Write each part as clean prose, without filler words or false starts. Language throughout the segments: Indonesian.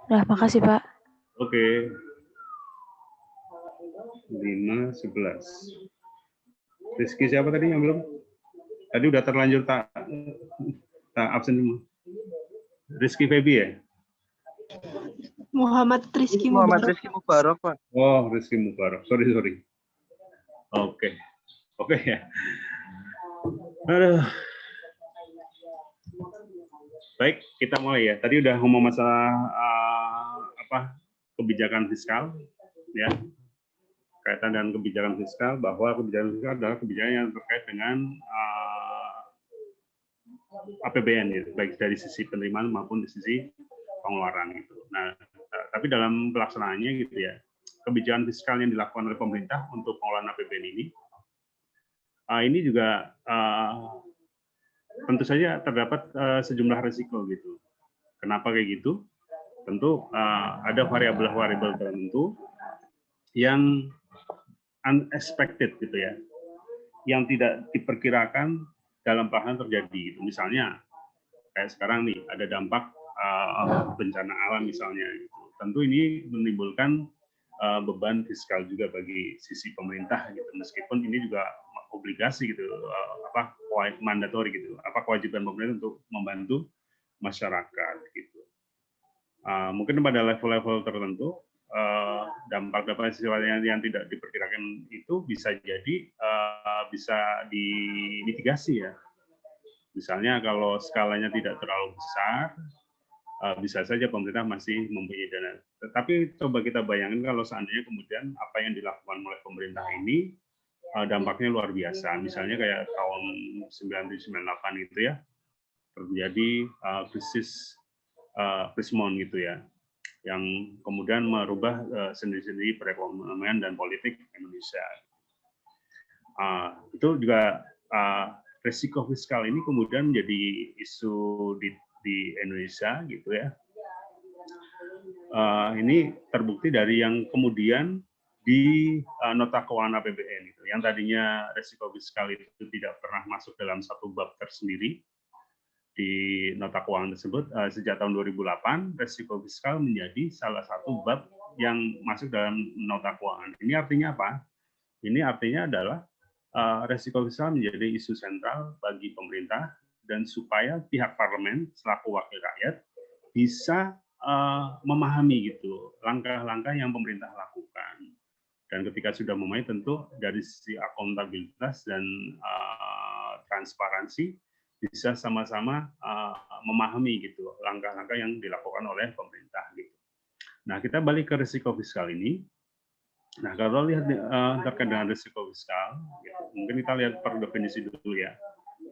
Nah, makasih Pak. Oke. 5-11. Rizky siapa tadi yang belum? Tadi udah terlanjur tak absen semua. Rizky Febi ya? Muhammad Rizky Muhammad Mubarak. Rizky Mubarak, Pak. Oh, Rizky Mubarak. Sorry. Oke. Oke ya. Aduh. Baik, kita mulai ya. Tadi udah ngomong masalah kebijakan fiskal, ya. Kaitan dengan kebijakan fiskal, bahwa kebijakan fiskal adalah kebijakan yang terkait dengan APBN, ya, baik dari sisi penerimaan maupun di sisi pengeluaran gitu. Nah, tapi dalam pelaksanaannya gitu ya, kebijakan fiskal yang dilakukan oleh pemerintah untuk pengelolaan APBN ini juga tentu saja terdapat sejumlah risiko gitu. Kenapa kayak gitu? Tentu ada variabel-variabel tertentu yang unexpected gitu ya, yang tidak diperkirakan dalam pelaksanaan terjadi. Gitu. Misalnya kayak sekarang nih ada dampak bencana alam misalnya. Gitu. Tentu ini menimbulkan beban fiskal juga bagi sisi pemerintah gitu. Meskipun ini juga obligasi gitu, mandatori gitu, kewajiban pemerintah untuk membantu masyarakat gitu. Mungkin pada level-level tertentu dampak-dampak yang tidak diperkirakan itu bisa jadi bisa dimitigasi ya. Misalnya kalau skalanya tidak terlalu besar, bisa saja pemerintah masih mempunyai dana. Tetapi coba kita bayangkan kalau seandainya kemudian apa yang dilakukan oleh pemerintah ini dampaknya luar biasa. Misalnya kayak tahun 1998 itu ya, terjadi krisis Krismon gitu ya, yang kemudian merubah sendiri-sendiri perekonomian dan politik Indonesia. Itu juga risiko fiskal ini kemudian menjadi isu di Indonesia gitu ya. Ini terbukti dari yang kemudian di nota keuangan APBN itu, yang tadinya risiko fiskal itu tidak pernah masuk dalam satu bab tersendiri di nota keuangan tersebut. Sejak tahun 2008 risiko fiskal menjadi salah satu bab yang masuk dalam nota keuangan. Ini artinya apa? Ini artinya adalah risiko fiskal menjadi isu sentral bagi pemerintah, dan supaya pihak parlemen selaku wakil rakyat bisa memahami gitu langkah-langkah yang pemerintah lakukan. Dan ketika sudah memahami, tentu dari sisi akuntabilitas dan transparansi bisa sama-sama memahami gitu langkah-langkah yang dilakukan oleh pemerintah gitu. Nah, kita balik ke risiko fiskal ini. Nah, kalau lihat terkait dengan risiko fiskal, gitu, mungkin kita lihat per definisi dulu ya,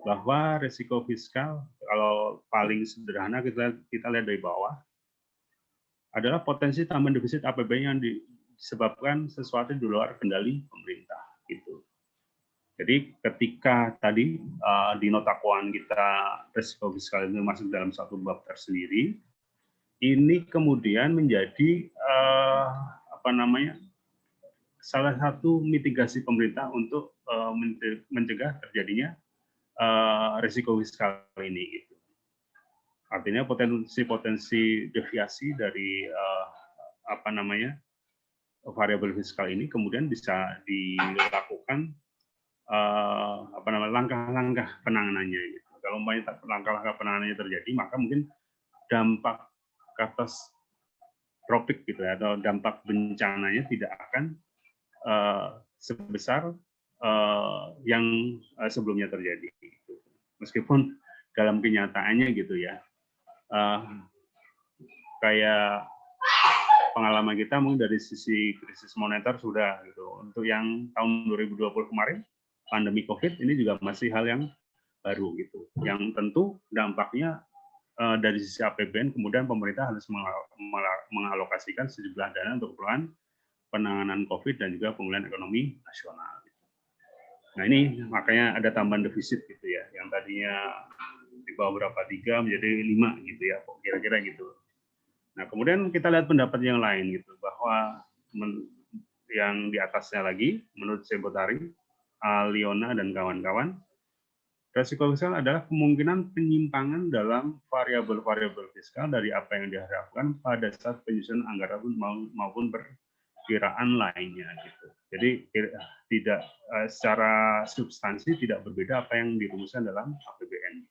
bahwa risiko fiskal kalau paling sederhana kita lihat dari bawah adalah potensi tambahan defisit APBN yang disebabkan sesuatu di luar kendali pemerintah gitu. Jadi ketika tadi di nota keuangan kita risiko fiskal itu masuk dalam satu bab tersendiri, ini kemudian menjadi salah satu mitigasi pemerintah untuk mencegah terjadinya risiko fiskal ini. Gitu. Artinya potensi deviasi dari variabel fiskal ini kemudian bisa dilakukan langkah-langkah penanganannya. Gitu. Kalau langkah-langkah penanganannya terjadi, maka mungkin dampak katastropik gitu ya, atau dampak bencananya tidak akan sebesar yang sebelumnya terjadi. Gitu. Meskipun dalam kenyataannya gitu ya, kayak pengalaman kita mungkin dari sisi krisis moneter sudah gitu. Untuk yang tahun 2020 kemarin, pandemi COVID ini juga masih hal yang baru gitu. Yang tentu dampaknya dari sisi APBN kemudian pemerintah harus mengalokasikan sejumlah dana untuk keperluan penanganan COVID dan juga pemulihan ekonomi nasional. Nah ini makanya ada tambahan defisit gitu ya, yang tadinya di bawah berapa 3 menjadi 5 gitu ya, kira-kira gitu. Nah kemudian kita lihat pendapat yang lain gitu, bahwa yang di atasnya lagi, menurut Sebotari, Liona dan kawan-kawan, Resiko fiskal adalah kemungkinan penyimpangan dalam variabel-variabel fiskal dari apa yang diharapkan pada saat penyusunan anggaran maupun perkiraan lainnya. Gitu. Jadi tidak secara substansi tidak berbeda apa yang dirumuskan dalam APBN.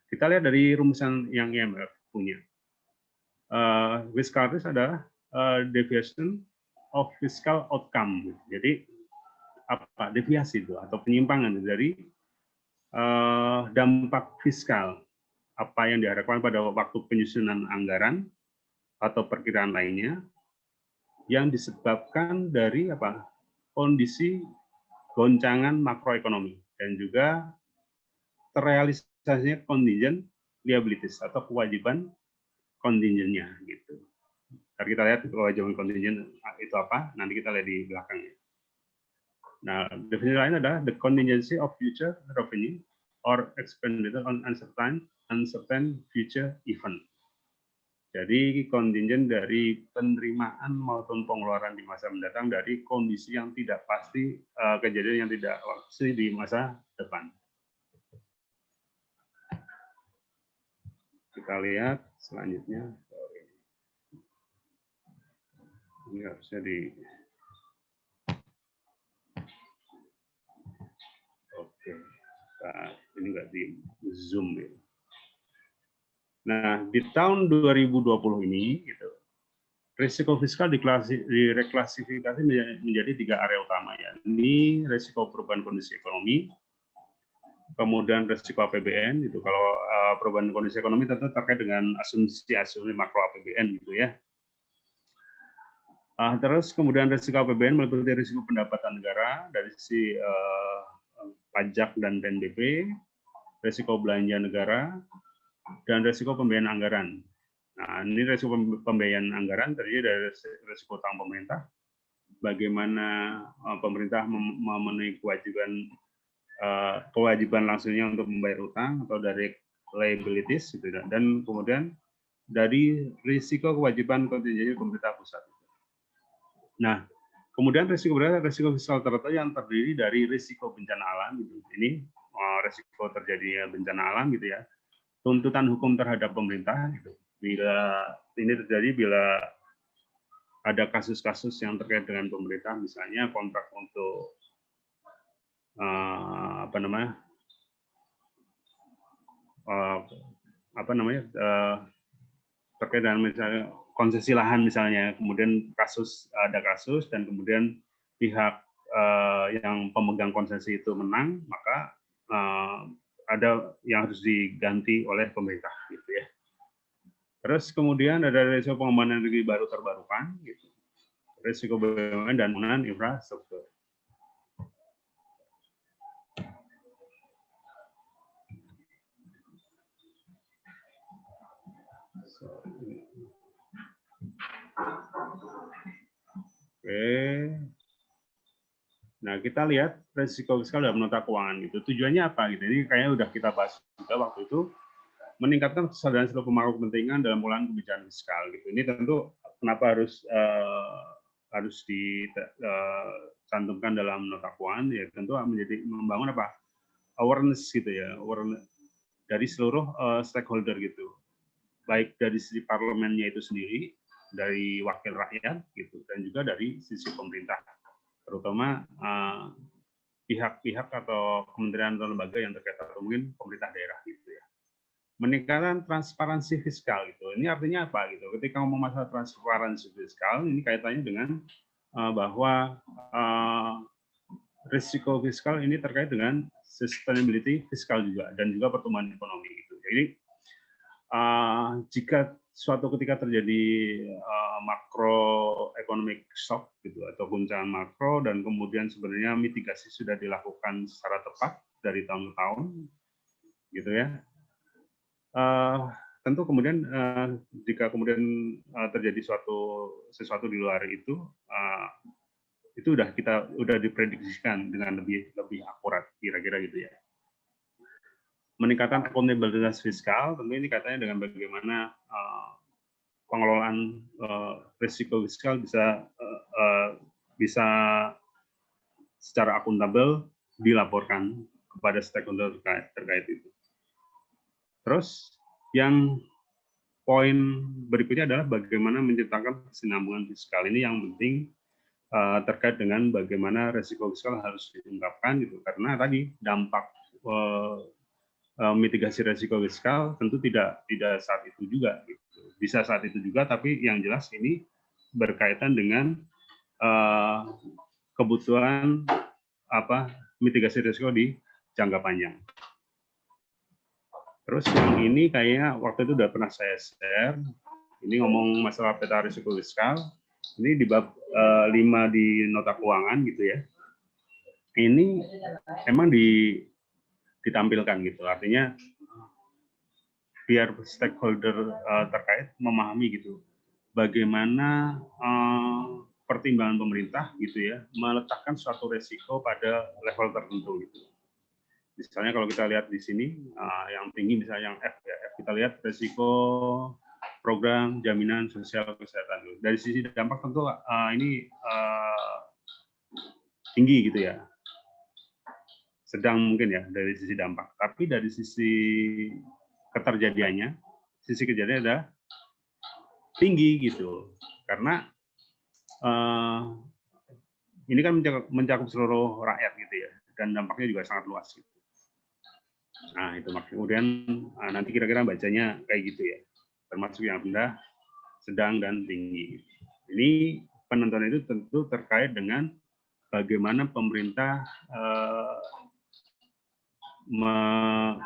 Kita lihat dari rumusan yang IMF punya. Fiscal risk adalah deviation of fiscal outcome. Jadi apa deviasi itu atau penyimpangan dari dampak fiskal apa yang diharapkan pada waktu penyusunan anggaran atau perkiraan lainnya yang disebabkan dari apa kondisi goncangan makroekonomi dan juga terrealisasinya contingent liabilities atau kewajiban kontingennya gitu. Ntar kita lihat kewajiban kontingen itu apa, nanti kita lihat di belakangnya. Nah, definisi lain adalah the contingency of future revenue or expenditure on uncertain future event. Jadi kontingen dari penerimaan maupun pengeluaran di masa mendatang dari kondisi yang tidak pasti, kejadian yang tidak pasti di masa depan. Kita lihat selanjutnya. Ini harusnya di oke. Nah, ini nggak di zoom ya. Nah, di tahun 2020 ini gitu, risiko fiskal direklasifikasi menjadi 3 area utama ya. Ini risiko perubahan kondisi ekonomi, kemudian risiko APBN itu kalau perubahan kondisi ekonomi tentu terkait dengan asumsi makro APBN gitu ya. Terus kemudian risiko APBN meliputi risiko pendapatan negara dari sisi pajak dan PNBP, risiko belanja negara, dan risiko pembiayaan anggaran. Nah, ini risiko pembiayaan anggaran terdiri dari risiko utang pemerintah, bagaimana pemerintah memenuhi kewajiban langsungnya untuk membayar utang atau dari liabilities, gitu, dan kemudian dari risiko kewajiban kontingensi pemerintah pusat. Nah, kemudian risiko fiskal tertentu yang terdiri dari risiko bencana alam, gitu. Ini risiko terjadinya bencana alam, gitu ya. Tuntutan hukum terhadap pemerintah, gitu. Bila ini terjadi, bila ada kasus-kasus yang terkait dengan pemerintah, misalnya kontrak untuk terkait dengan misalnya konsesi lahan misalnya, kemudian ada kasus dan kemudian pihak yang pemegang konsesi itu menang, maka ada yang harus diganti oleh pemerintah, gitu ya. Terus kemudian ada risiko pengembangan energi baru terbarukan, gitu. Risiko BUMN dan pembangunan infrastruktur. Oke. Nah, kita lihat risiko fiskal dalam nota keuangan gitu. Tujuannya apa gitu? Ini kayaknya udah kita bahas juga waktu itu, meningkatkan kesadaran seluruh pemangku kepentingan dalam pengelolaan kebijakan fiskal gitu. Ini tentu kenapa harus dicantumkan dalam nota keuangan ya, tentu menjadi membangun apa? Awareness gitu ya, awareness dari seluruh stakeholder gitu. Baik dari sisi parlemennya itu sendiri, dari wakil rakyat gitu, dan juga dari sisi pemerintah, terutama pihak-pihak atau kementerian atau lembaga yang terkait atau mungkin pemerintah daerah gitu ya. Meningkatkan transparansi fiskal gitu. Ini artinya apa gitu? Ketika ngomong masalah transparansi fiskal, ini kaitannya dengan bahwa risiko fiskal ini terkait dengan sustainability fiskal juga dan juga pertumbuhan ekonomi gitu. Jadi jika suatu ketika terjadi makroeconomic shock gitu atau guncangan makro dan kemudian sebenarnya mitigasi sudah dilakukan secara tepat dari tahun ke tahun gitu ya, tentu kemudian jika kemudian terjadi sesuatu di luar itu udah diprediksikan dengan lebih akurat kira-kira gitu ya. Meningkatkan akuntabilitas fiskal, tentu ini katanya dengan bagaimana pengelolaan risiko fiskal bisa secara akuntabel dilaporkan kepada stakeholder terkait itu. Terus yang poin berikutnya adalah bagaimana menciptakan kesinambungan fiskal. Ini yang penting terkait dengan bagaimana resiko fiskal harus diungkapkan gitu, karena tadi dampak mitigasi resiko fiskal tentu tidak saat itu juga gitu. Bisa saat itu juga, tapi yang jelas ini berkaitan dengan kebutuhan mitigasi risiko di jangka panjang. Terus yang ini kayaknya waktu itu udah pernah saya share. Ini ngomong masalah peta risiko fiskal. Ini di bab 5 di nota keuangan gitu ya. Ini emang ditampilkan gitu. Artinya biar stakeholder terkait memahami gitu bagaimana pertimbangan pemerintah gitu ya meletakkan suatu resiko pada level tertentu gitu. Misalnya kalau kita lihat di sini yang tinggi misalnya yang F ya, F kita lihat resiko program jaminan sosial kesehatan. Dari sisi dampak tentu ini tinggi gitu ya. Sedang mungkin ya dari sisi dampak. Tapi dari sisi keterjadiannya, sisi kejadiannya ada tinggi gitu. Karena ini kan mencakup seluruh rakyat gitu ya. Dan dampaknya juga sangat luas gitu. Nah, itu kemudian nanti kira-kira bacanya kayak gitu ya. Termasuk yang rendah, sedang, dan tinggi. Ini penentuan itu tentu terkait dengan bagaimana pemerintah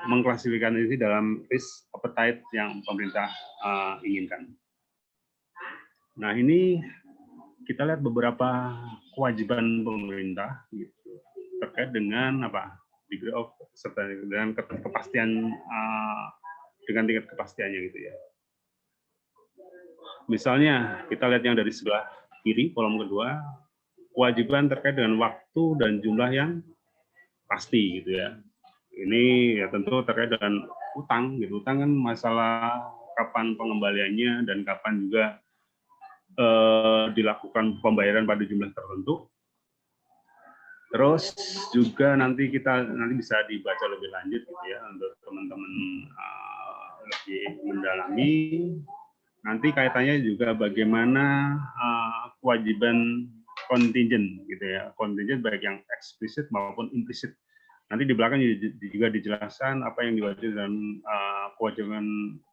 mengklasifikasikan ini dalam risk appetite yang pemerintah inginkan. Nah, ini kita lihat beberapa kewajiban pemerintah gitu, terkait dengan degree of certainty, dengan kepastian dengan tingkat kepastiannya gitu ya. Misalnya kita lihat yang dari sebelah kiri kolom kedua, kewajiban terkait dengan waktu dan jumlah yang pasti gitu ya. Ini ya tentu terkait dengan utang gitu. Utang kan masalah kapan pengembaliannya dan kapan juga dilakukan pembayaran pada jumlah tertentu. Terus juga nanti bisa dibaca lebih lanjut gitu ya untuk teman-teman lebih mendalami. Nanti kaitannya juga bagaimana kewajiban kontingent gitu ya, kontingent baik yang eksplisit maupun implisit. Nanti di belakang juga dijelaskan apa yang diwajibkan dalam kewajiban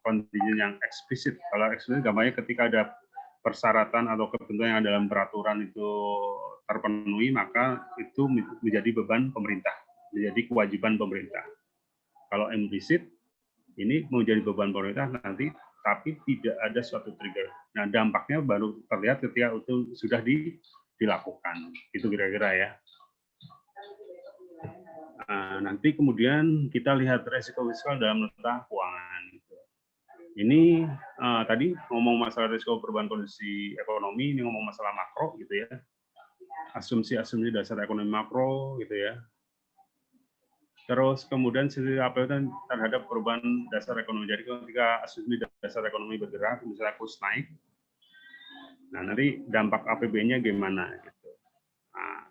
kontingent yang eksplisit. Kalau eksplisit gampangnya ketika ada persyaratan atau ketentuan yang dalam peraturan itu terpenuhi, maka itu menjadi beban pemerintah, menjadi kewajiban pemerintah. Kalau implisit, ini menjadi beban pemerintah nanti, tapi tidak ada suatu trigger. Nah, dampaknya baru terlihat ketika itu sudah dilakukan. Itu kira-kira ya. Nanti kemudian kita lihat resiko fiskal dalam nota keuangan. Ini tadi ngomong masalah risiko perubahan kondisi ekonomi, ini ngomong masalah makro gitu ya. Asumsi-asumsi dasar ekonomi makro gitu ya. Terus kemudian sisi APBN terhadap perubahan dasar ekonomi. Jadi ketika asumsi dasar ekonomi bergerak, misalnya kurs naik, nah nanti dampak APBN-nya gimana gitu. Nah,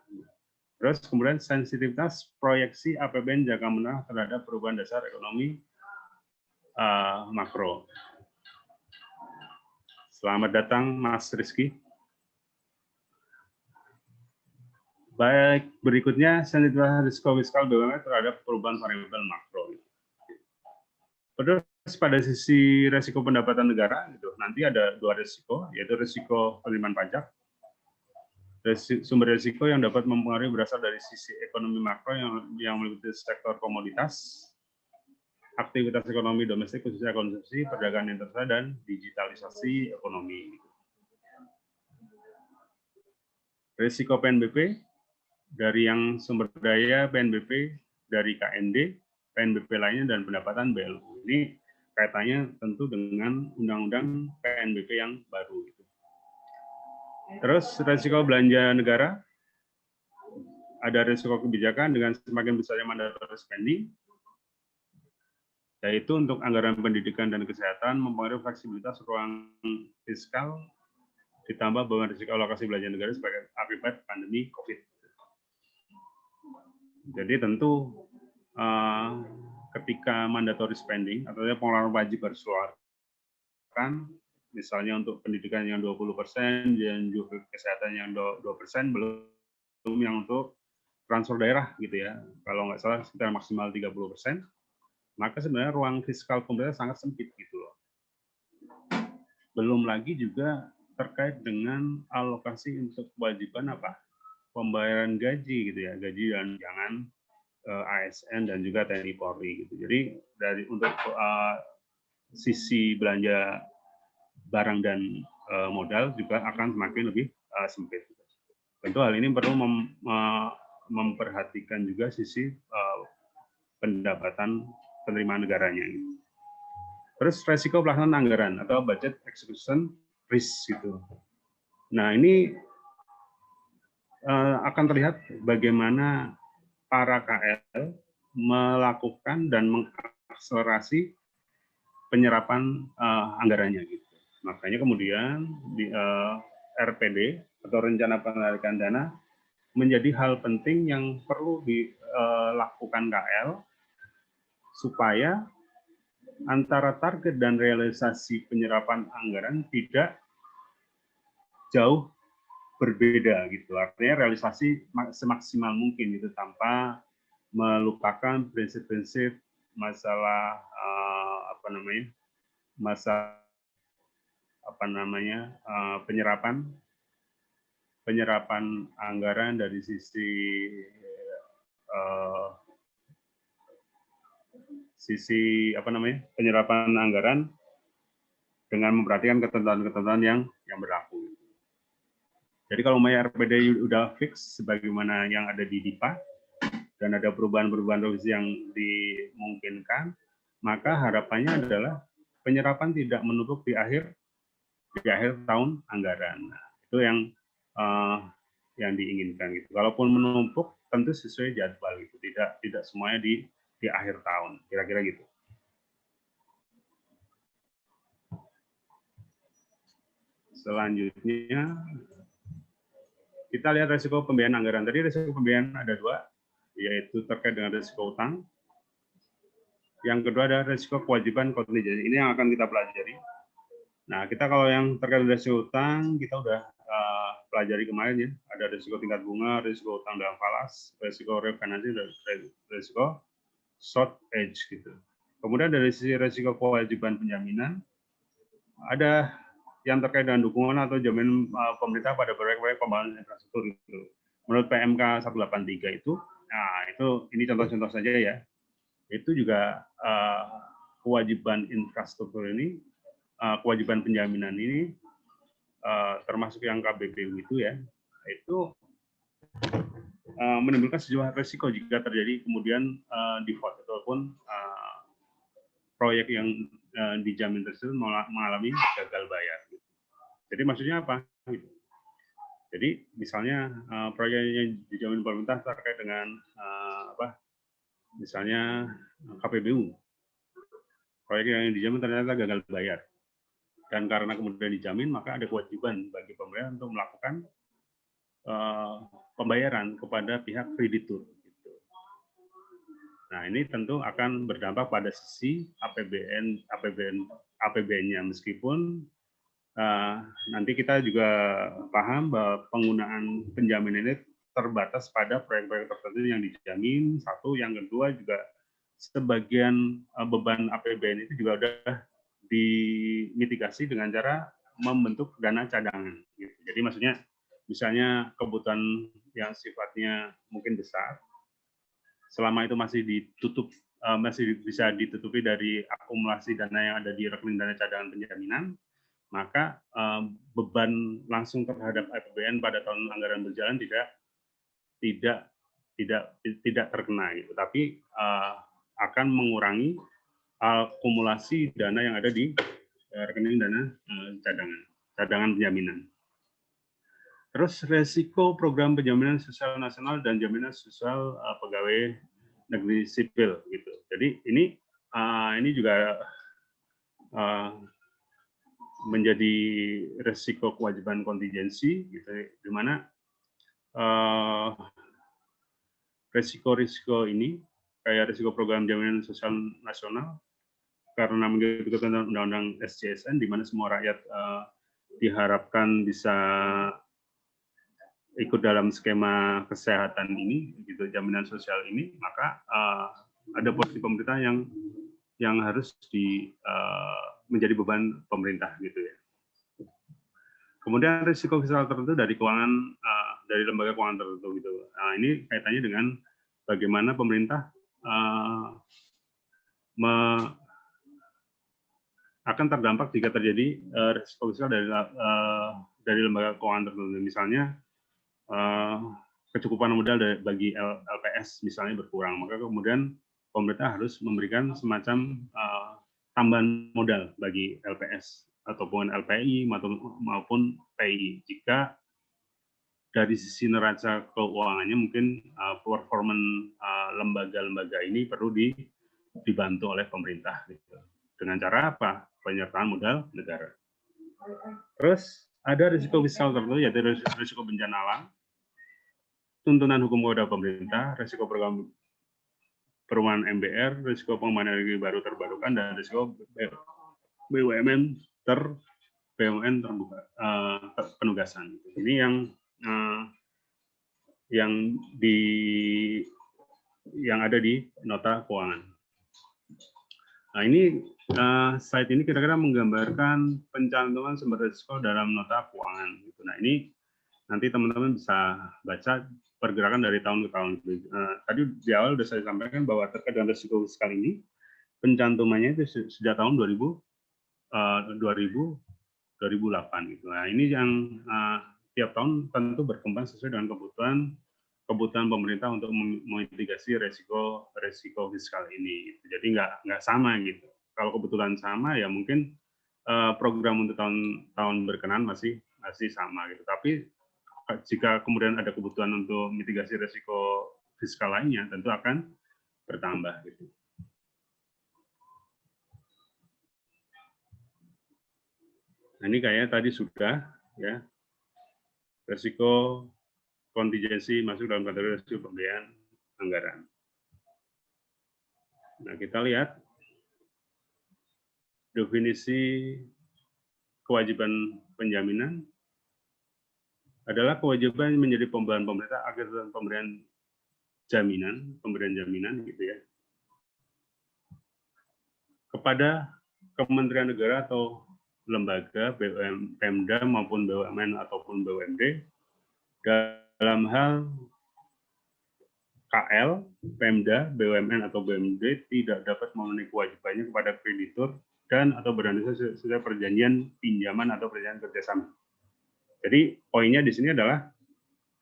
terus kemudian sensitivitas proyeksi APBN jangka menengah terhadap perubahan dasar ekonomi makro. Selamat datang Mas Rizky. Baik, berikutnya sensitivitas risiko fiskal BUMN terhadap perubahan variabel makro. Terus pada sisi risiko pendapatan negara, gitu, nanti ada dua risiko, yaitu risiko penerimaan pajak, sumber risiko yang dapat mempengaruhi berasal dari sisi ekonomi makro yang meliputi sektor komoditas, aktivitas ekonomi domestik khususnya konsumsi, perdagangan internasional, dan digitalisasi ekonomi. Risiko PNBP dari yang sumber daya PNBP, dari KND, PNBP lainnya, dan pendapatan BLU. Ini kaitannya tentu dengan undang-undang PNBP yang baru. Terus risiko belanja negara, ada risiko kebijakan dengan semakin besarnya mandatory spending, yaitu untuk anggaran pendidikan dan kesehatan mempengaruhi fleksibilitas ruang fiskal, ditambah beban risiko alokasi belanja negara sebagai akibat pandemi COVID. Jadi tentu ketika mandatory spending atau pengeluaran wajib harus dikeluarkan, misalnya untuk pendidikan yang 20%, dan juga kesehatan yang 2%, belum yang untuk transfer daerah gitu ya. Kalau nggak salah sekitar maksimal 30%, maka sebenarnya ruang fiskal pemerintah sangat sempit gitu loh. Belum lagi juga terkait dengan alokasi untuk kewajiban pembayaran gaji gitu ya, gaji dan tunjangan ASN dan juga TNI Polri gitu. Jadi untuk sisi belanja barang dan modal juga akan semakin lebih sempit. Tentu hal ini perlu memperhatikan juga sisi pendapatan penerimaan negaranya. Gitu. Terus resiko pelaksanaan anggaran atau budget execution risk gitu. Nah ini akan terlihat bagaimana para KL melakukan dan mengakselerasi penyerapan anggarannya gitu. Makanya kemudian di RPD atau rencana penarikan dana menjadi hal penting yang perlu dilakukan KL supaya antara target dan realisasi penyerapan anggaran tidak jauh berbeda gitu. Artinya realisasi semaksimal mungkin gitu tanpa melupakan prinsip-prinsip masalah penyerapan anggaran dari sisi penyerapan anggaran dengan memperhatikan ketentuan-ketentuan yang berlaku. Jadi kalau RPD udah fix sebagaimana yang ada di DIPA dan ada perubahan-perubahan revisi yang dimungkinkan, maka harapannya adalah penyerapan tidak menumpuk di akhir tahun anggaran. Nah, itu yang diinginkan gitu. Kalaupun menumpuk tentu sesuai jadwal gitu, tidak semuanya di akhir tahun, kira-kira gitu. Selanjutnya kita lihat resiko pembiayaan anggaran. Tadi resiko pembiayaan ada dua, yaitu terkait dengan resiko utang. Yang kedua ada resiko kewajiban kontingensi. Ini yang akan kita pelajari. Nah, kita kalau yang terkait dengan resiko utang, kita udah pelajari kemarin ya. Ada resiko tingkat bunga, resiko utang dalam falas, resiko refinancing, dan resiko short edge gitu. Kemudian dari sisi resiko kewajiban penjaminan, ada yang terkait dengan dukungan atau jaminan pemerintah pada proyek-proyek pembangunan infrastruktur itu. Menurut PMK 183 itu, nah ini contoh-contoh saja ya. Itu juga kewajiban infrastruktur ini, kewajiban penjaminan ini, termasuk yang KBBU itu ya, itu menimbulkan sejumlah risiko jika terjadi kemudian default ataupun proyek yang dijamin tersebut mengalami gagal bayar. Jadi maksudnya apa? Jadi misalnya proyek yang dijamin pemerintah terkait dengan misalnya KPBU, proyek yang dijamin ternyata gagal bayar, dan karena kemudian dijamin maka ada kewajiban bagi pemerintah untuk melakukan pembayaran kepada pihak kreditur. Nah ini tentu akan berdampak pada sisi APBN-nya, meskipun nanti kita juga paham bahwa penggunaan penjaminan ini terbatas pada proyek-proyek tertentu yang dijamin. Satu, yang kedua juga sebagian beban APBN itu juga sudah dimitigasi dengan cara membentuk dana cadangan. Jadi maksudnya misalnya kebutuhan yang sifatnya mungkin besar, selama itu masih bisa ditutupi dari akumulasi dana yang ada di rekening dana cadangan penjaminan, maka beban langsung terhadap APBN pada tahun anggaran berjalan tidak terkena gitu, tapi akan mengurangi akumulasi dana yang ada di rekening dana cadangan penjaminan. Terus resiko program penjaminan sosial nasional dan jaminan sosial pegawai negeri sipil gitu. Jadi ini juga menjadi resiko kewajiban kontingensi gitu, di mana resiko-resiko ini kayak risiko program jaminan sosial nasional karena mengikuti undang-undang SJSN di mana semua rakyat diharapkan bisa ikut dalam skema kesehatan ini, gitu, jaminan sosial ini, maka ada porsi pemerintah yang harus menjadi beban pemerintah, gitu ya. Kemudian risiko fiskal tertentu dari keuangan dari lembaga keuangan tertentu, gitu. Nah, ini kaitannya dengan bagaimana pemerintah akan terdampak jika terjadi risiko fiskal dari lembaga keuangan tertentu. Misalnya kecukupan modal bagi LPS misalnya berkurang, maka kemudian pemerintah harus memberikan semacam tambahan modal bagi LPS ataupun LPI maupun PI jika dari sisi neraca keuangannya mungkin performan lembaga-lembaga ini perlu dibantu oleh pemerintah, gitu. Dengan cara apa? Penyertaan modal negara. Terus ada risiko fiskal tertentu, yaitu risiko bencana alam, tuntunan hukum kepada pemerintah, risiko program perumahan MBR, risiko pengembangan energi baru terbarukan, dan risiko BUMN penugasan. Ini yang ada di nota keuangan. Nah, ini slide ini kira-kira menggambarkan pencantuman sumber risiko dalam nota keuangan. Nah, ini nanti teman-teman bisa baca pergerakan dari tahun ke tahun. Tadi di awal sudah saya sampaikan bahwa terkait dengan risiko fiskal ini, pencantumannya itu sejak tahun 2008. Gitu. Nah, ini yang tiap tahun tentu berkembang sesuai dengan kebutuhan pemerintah untuk memitigasi resiko fiskal ini. Jadi nggak sama gitu. Kalau kebetulan sama ya mungkin program untuk tahun berkenan masih sama gitu. Tapi jika kemudian ada kebutuhan untuk mitigasi resiko fiskal lainnya, tentu akan bertambah gitu. Nah, ini kayaknya tadi sudah ya, resiko kontingensi masuk dalam kategori resiko pembiayaan anggaran. Nah, kita lihat definisi kewajiban penjaminan adalah kewajiban menjadi pembayaran pemerintah agar pemberian jaminan gitu ya, kepada Kementerian Negara atau lembaga Pemda maupun BUMN ataupun BUMD dalam hal KL, Pemda, BUMN atau BUMD tidak dapat memenuhi kewajibannya kepada kreditur dan atau badan usaha sesuai perjanjian pinjaman atau perjanjian kerjasama. Jadi poinnya di sini adalah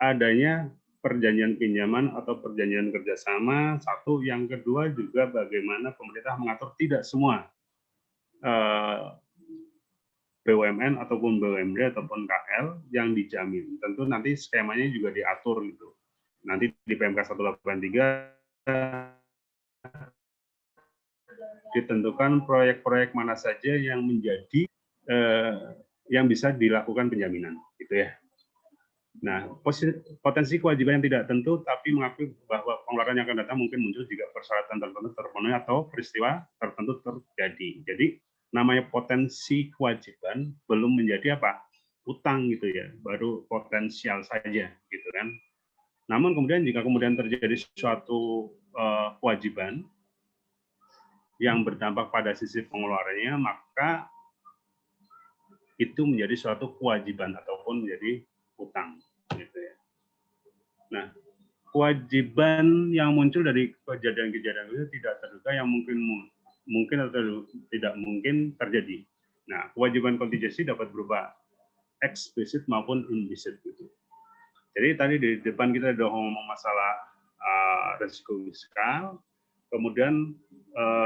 adanya perjanjian pinjaman atau perjanjian kerjasama, satu. Yang kedua juga bagaimana pemerintah mengatur tidak semua BUMN ataupun BUMD ataupun KL yang dijamin. Tentu nanti skemanya juga diatur gitu. Nanti di PMK 183 ditentukan proyek-proyek mana saja yang menjadi yang bisa dilakukan penjaminan, gitu ya. Nah, potensi kewajiban yang tidak tentu, tapi mengakui bahwa pengeluaran yang akan datang mungkin muncul jika persyaratan tertentu terpenuhi atau peristiwa tertentu terjadi. Jadi, namanya potensi kewajiban belum menjadi apa? Utang gitu ya, baru potensial saja, gitu kan. Namun kemudian jika kemudian terjadi suatu kewajiban yang berdampak pada sisi pengeluarannya, maka itu menjadi suatu kewajiban ataupun menjadi utang, gitu ya. Nah, kewajiban yang muncul dari kejadian-kejadian itu tidak terduga yang mungkin atau tidak mungkin terjadi. Nah, kewajiban kontingensi dapat berupa eksplisit maupun implisit gitu. Jadi tadi di depan kita sudah ngomong masalah resiko fiskal, kemudian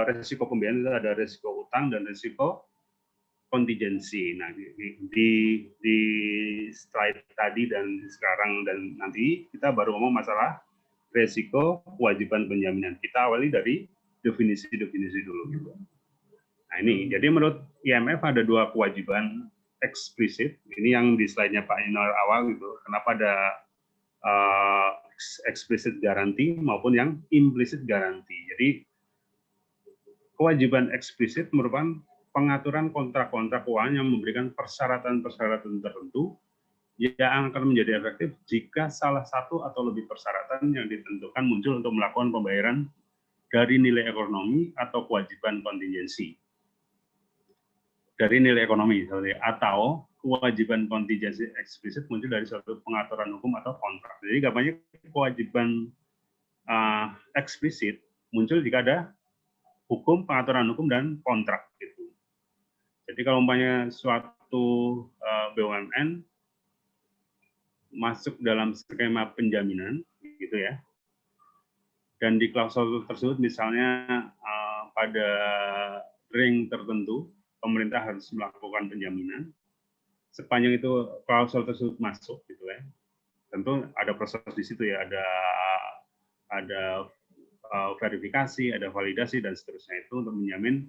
resiko pembiayaan itu ada resiko utang dan resiko kontingensi. Nah, di slide tadi dan sekarang dan nanti kita baru ngomong masalah resiko kewajiban penjaminan. Kita awali dari definisi-definisi dulu gitu. Nah, ini jadi menurut IMF ada dua kewajiban eksplisit. Ini yang di slide-nya Pak Inor awal gitu. Kenapa ada explicit garanti maupun yang implicit garanti. Jadi kewajiban eksplisit merupakan pengaturan kontrak-kontrak keuangan yang memberikan persyaratan-persyaratan tertentu yang akan menjadi efektif jika salah satu atau lebih persyaratan yang ditentukan muncul untuk melakukan pembayaran dari nilai ekonomi atau kewajiban kontingensi. Dari nilai ekonomi, atau kewajiban kontingensi eksplisit muncul dari suatu pengaturan hukum atau kontrak. Jadi gampangnya kewajiban eksplisit muncul jika ada hukum, pengaturan hukum, dan kontrak. Gitu. Jadi kalau umpamanya suatu BUMN masuk dalam skema penjaminan, gitu ya, dan di klausul tersebut misalnya pada ring tertentu pemerintah harus melakukan penjaminan, sepanjang itu klausul tersebut masuk, gitu ya, tentu ada proses di situ ya, ada verifikasi, ada validasi dan seterusnya itu untuk menjamin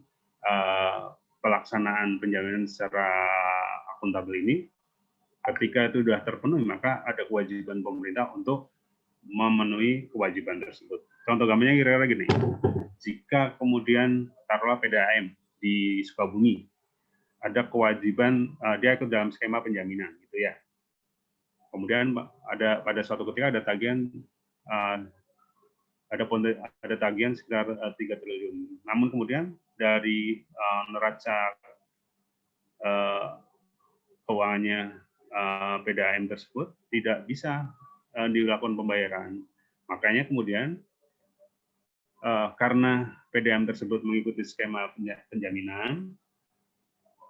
pelaksanaan penjaminan secara akuntabel ini. Ketika itu sudah terpenuhi, maka ada kewajiban pemerintah untuk memenuhi kewajiban tersebut. Contoh gampangnya kira-kira gini, jika kemudian taruhlah PDAM di Sukabumi, ada kewajiban, dia ikut dalam skema penjaminan, gitu ya. Kemudian pada suatu ketika ada tagihan, ada tagihan sekitar 3 triliun. Namun kemudian dari neraca keuangannya PDAM tersebut tidak bisa dilakukan pembayaran. Makanya kemudian karena PDAM tersebut mengikuti skema penjaminan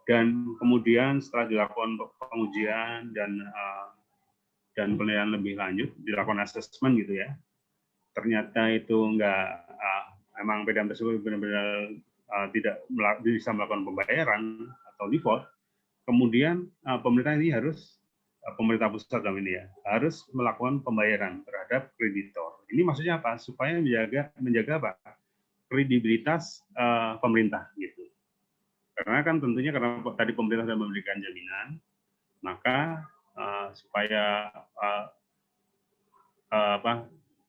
dan kemudian setelah dilakukan pengujian dan penilaian lebih lanjut, dilakukan asesmen gitu ya, ternyata itu emang PDAM tersebut benar-benar tidak bisa melakukan pembayaran atau default, kemudian pemerintah ini pemerintah pusat dalam ini ya, harus melakukan pembayaran terhadap kreditor. Ini maksudnya apa? Supaya menjaga apa? Kredibilitas pemerintah gitu. Karena kan tentunya karena tadi pemerintah sudah memberikan jaminan, maka supaya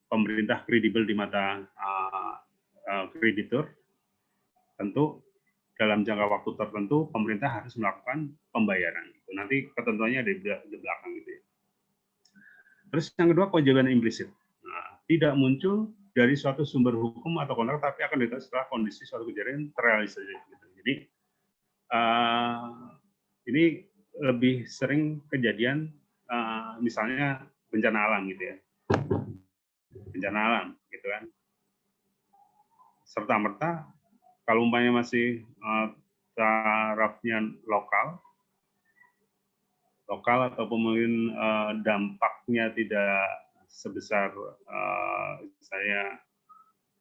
pemerintah kredibel di mata kreditor, tentu dalam jangka waktu tertentu pemerintah harus melakukan pembayaran. Nanti ketentuannya ada di belakang gitu ya. Terus yang kedua, kewajiban implisit. Nah, tidak muncul dari suatu sumber hukum atau kontrak, tapi akan dilihat setelah kondisi suatu kejadian terrealisasi. Gitu. Jadi ini lebih sering kejadian misalnya bencana alam gitu ya, bencana alam gitu kan. Serta merta kalau umpamanya masih tarafnya lokal atau mungkin dampaknya tidak sebesar saya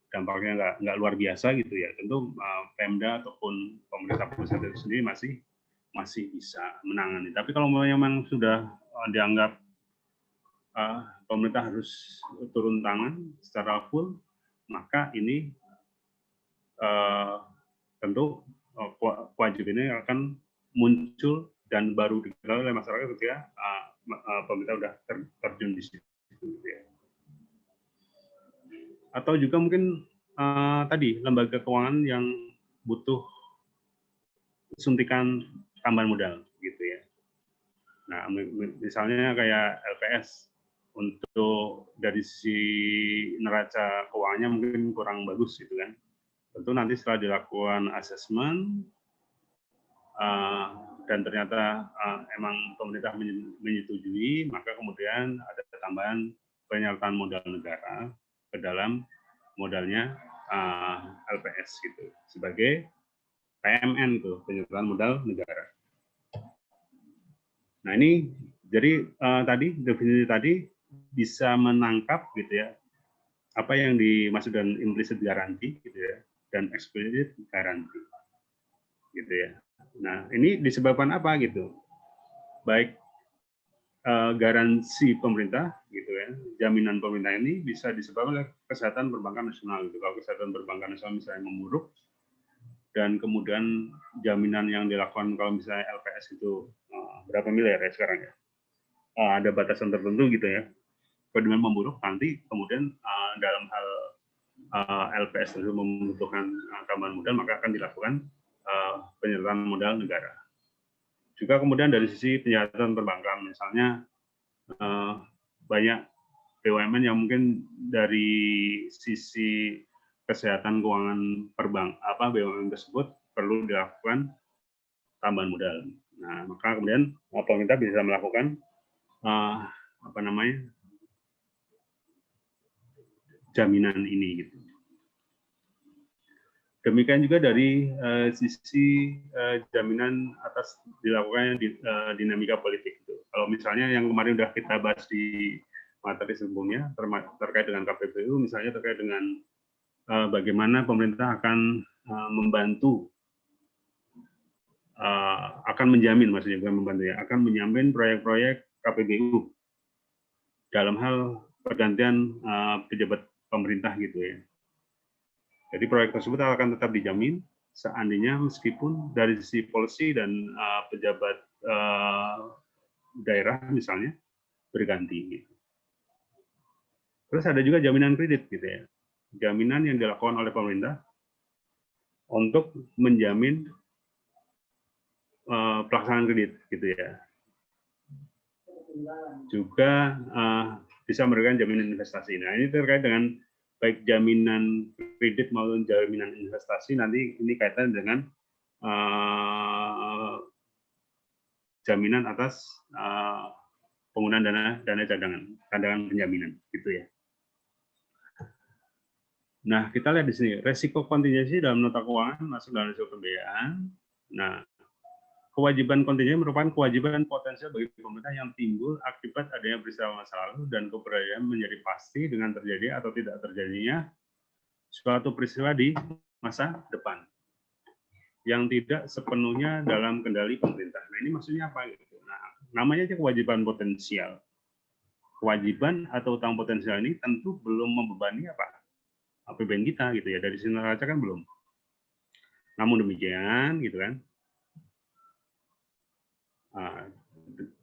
dampaknya nggak luar biasa gitu ya, tentu Pemda ataupun pemerintah pusat itu sendiri masih bisa menangani. Tapi kalau memang sudah dianggap pemerintah harus turun tangan secara full, maka ini tentu kewajiban ini akan muncul dan baru diketahui oleh masyarakat ketika pemerintah sudah terjun di situ. Gitu ya. Atau juga mungkin tadi lembaga keuangan yang butuh suntikan tambahan modal, gitu ya. Nah, misalnya kayak LPS, untuk dari sisi neraca keuangannya mungkin kurang bagus, gitu kan. Tentu nanti setelah dilakukan asesmen dan ternyata emang pemerintah menyetujui, maka kemudian ada tambahan penyertaan modal negara ke dalam modalnya LPS gitu, sebagai PMN tuh, penyertaan modal negara. Nah ini jadi tadi definisi tadi bisa menangkap gitu ya apa yang dimaksud dengan implicit garanti gitu ya, dan explicit garanti gitu ya. Nah ini disebabkan apa gitu? Baik garansi pemerintah gitu ya, jaminan pemerintah ini bisa disebabkan oleh kesehatan perbankan nasional gitu. Kalau kesehatan perbankan nasional misalnya memburuk, dan kemudian jaminan yang dilakukan kalau misalnya LPS itu berapa miliar ya sekarang ya, ada batasan tertentu gitu ya, demand memburuk, nanti kemudian dalam hal LPS itu membutuhkan tambahan modal, maka akan dilakukan penyertaan modal negara. Juga kemudian dari sisi penyertaan perbankan, misalnya banyak BUMN yang mungkin dari sisi kesehatan keuangan BUMN tersebut perlu dilakukan tambahan modal. Nah, maka kemudian pemerintah bisa melakukan jaminan ini gitu. Demikian juga dari sisi jaminan atas dilakukannya dinamika politik itu. Kalau misalnya yang kemarin sudah kita bahas di materi sebelumnya terkait dengan KPBU, misalnya terkait dengan bagaimana pemerintah akan membantu, akan menjamin, maksudnya bukan membantu ya, akan menjamin proyek-proyek KPBU dalam hal pergantian pejabat pemerintah gitu ya. Jadi proyek tersebut akan tetap dijamin seandainya meskipun dari sisi policy dan pejabat daerah misalnya berganti. Gitu. Terus ada juga jaminan kredit gitu ya, jaminan yang dilakukan oleh pemerintah untuk menjamin pelaksanaan kredit gitu ya. Juga bisa memberikan jaminan investasi. Nah ini terkait dengan baik jaminan kredit maupun jaminan investasi, nanti ini kaitan dengan jaminan atas penggunaan dana cadangan penjaminan gitu ya. Nah, kita lihat di sini resiko kontingensi dalam nota keuangan masuk dalam resiko pembiayaan. Nah, kewajiban kontingensi merupakan kewajiban potensial bagi pemerintah yang timbul akibat adanya peristiwa masa lalu dan keberadaan menjadi pasti dengan terjadi atau tidak terjadinya suatu peristiwa di masa depan yang tidak sepenuhnya dalam kendali pemerintah. Nah, ini maksudnya apa gitu? Nah, namanya aja kewajiban potensial. Kewajiban atau utang potensial ini tentu belum membebani APBN kita gitu ya, dari sisi neraca kan belum. Namun demikian gitu kan.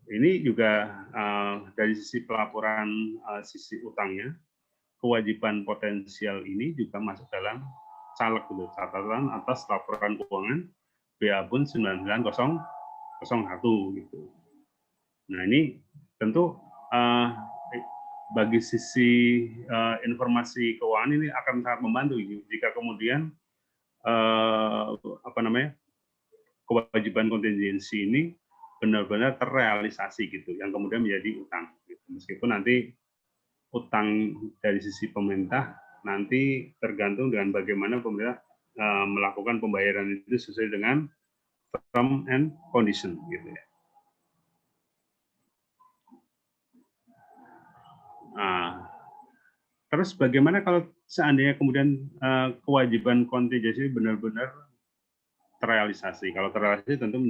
Ini juga dari sisi pelaporan sisi utangnya, kewajiban potensial ini juga masuk dalam caleg gitu, catatan atas laporan keuangan BA-Bun 9901 gitu. Nah ini tentu bagi sisi informasi keuangan ini akan sangat membantu jika kemudian kewajiban kontingensi ini benar-benar terrealisasi gitu, yang kemudian menjadi utang. Gitu. Meskipun nanti utang dari sisi pemerintah nanti tergantung dengan bagaimana pemerintah melakukan pembayaran itu sesuai dengan term and condition gitu ya. Terus bagaimana kalau seandainya kemudian kewajiban kontingensi benar-benar terrealisasi? Kalau terrealisasi tentu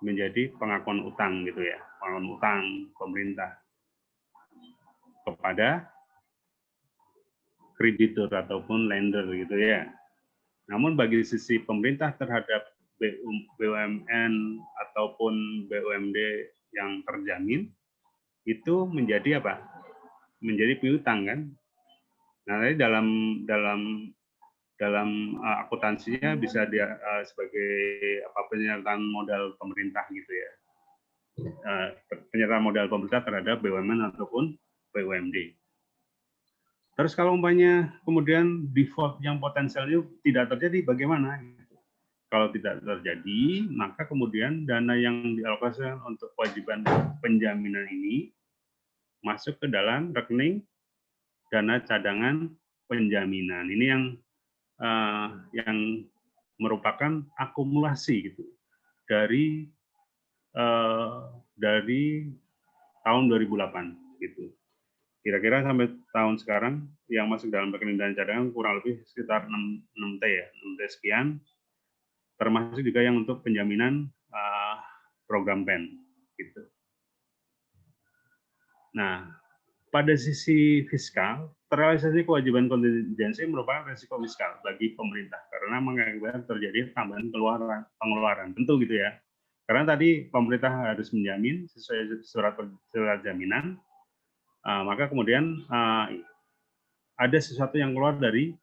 menjadi pengakuan utang gitu ya, pengakuan utang pemerintah kepada kreditur ataupun lender gitu ya. Namun bagi sisi pemerintah terhadap BUMN ataupun BUMD yang terjamin itu menjadi apa? Menjadi piutang kan. Nah, dalam akuntansinya bisa dia sebagai penyertaan modal pemerintah gitu ya. Penyertaan modal pemerintah terhadap BUMN ataupun BUMD. Terus kalau umpamanya kemudian default yang potensial itu tidak terjadi, bagaimana? Kalau tidak terjadi, maka kemudian dana yang dialokasikan untuk kewajiban penjaminan ini masuk ke dalam rekening dana cadangan penjaminan. Ini yang merupakan akumulasi gitu dari tahun 2008 gitu. Kira-kira sampai tahun sekarang yang masuk dalam rekening dana cadangan kurang lebih sekitar 6 T ya, 6 T sekian, termasuk juga yang untuk penjaminan program PEN gitu. Nah, pada sisi fiskal, terrealisasi kewajiban kontingensi merupakan risiko fiskal bagi pemerintah karena mengakibatkan terjadi tambahan pengeluaran, tentu gitu ya. Karena tadi pemerintah harus menjamin sesuai surat jaminan, Maka kemudian ada sesuatu yang keluar dari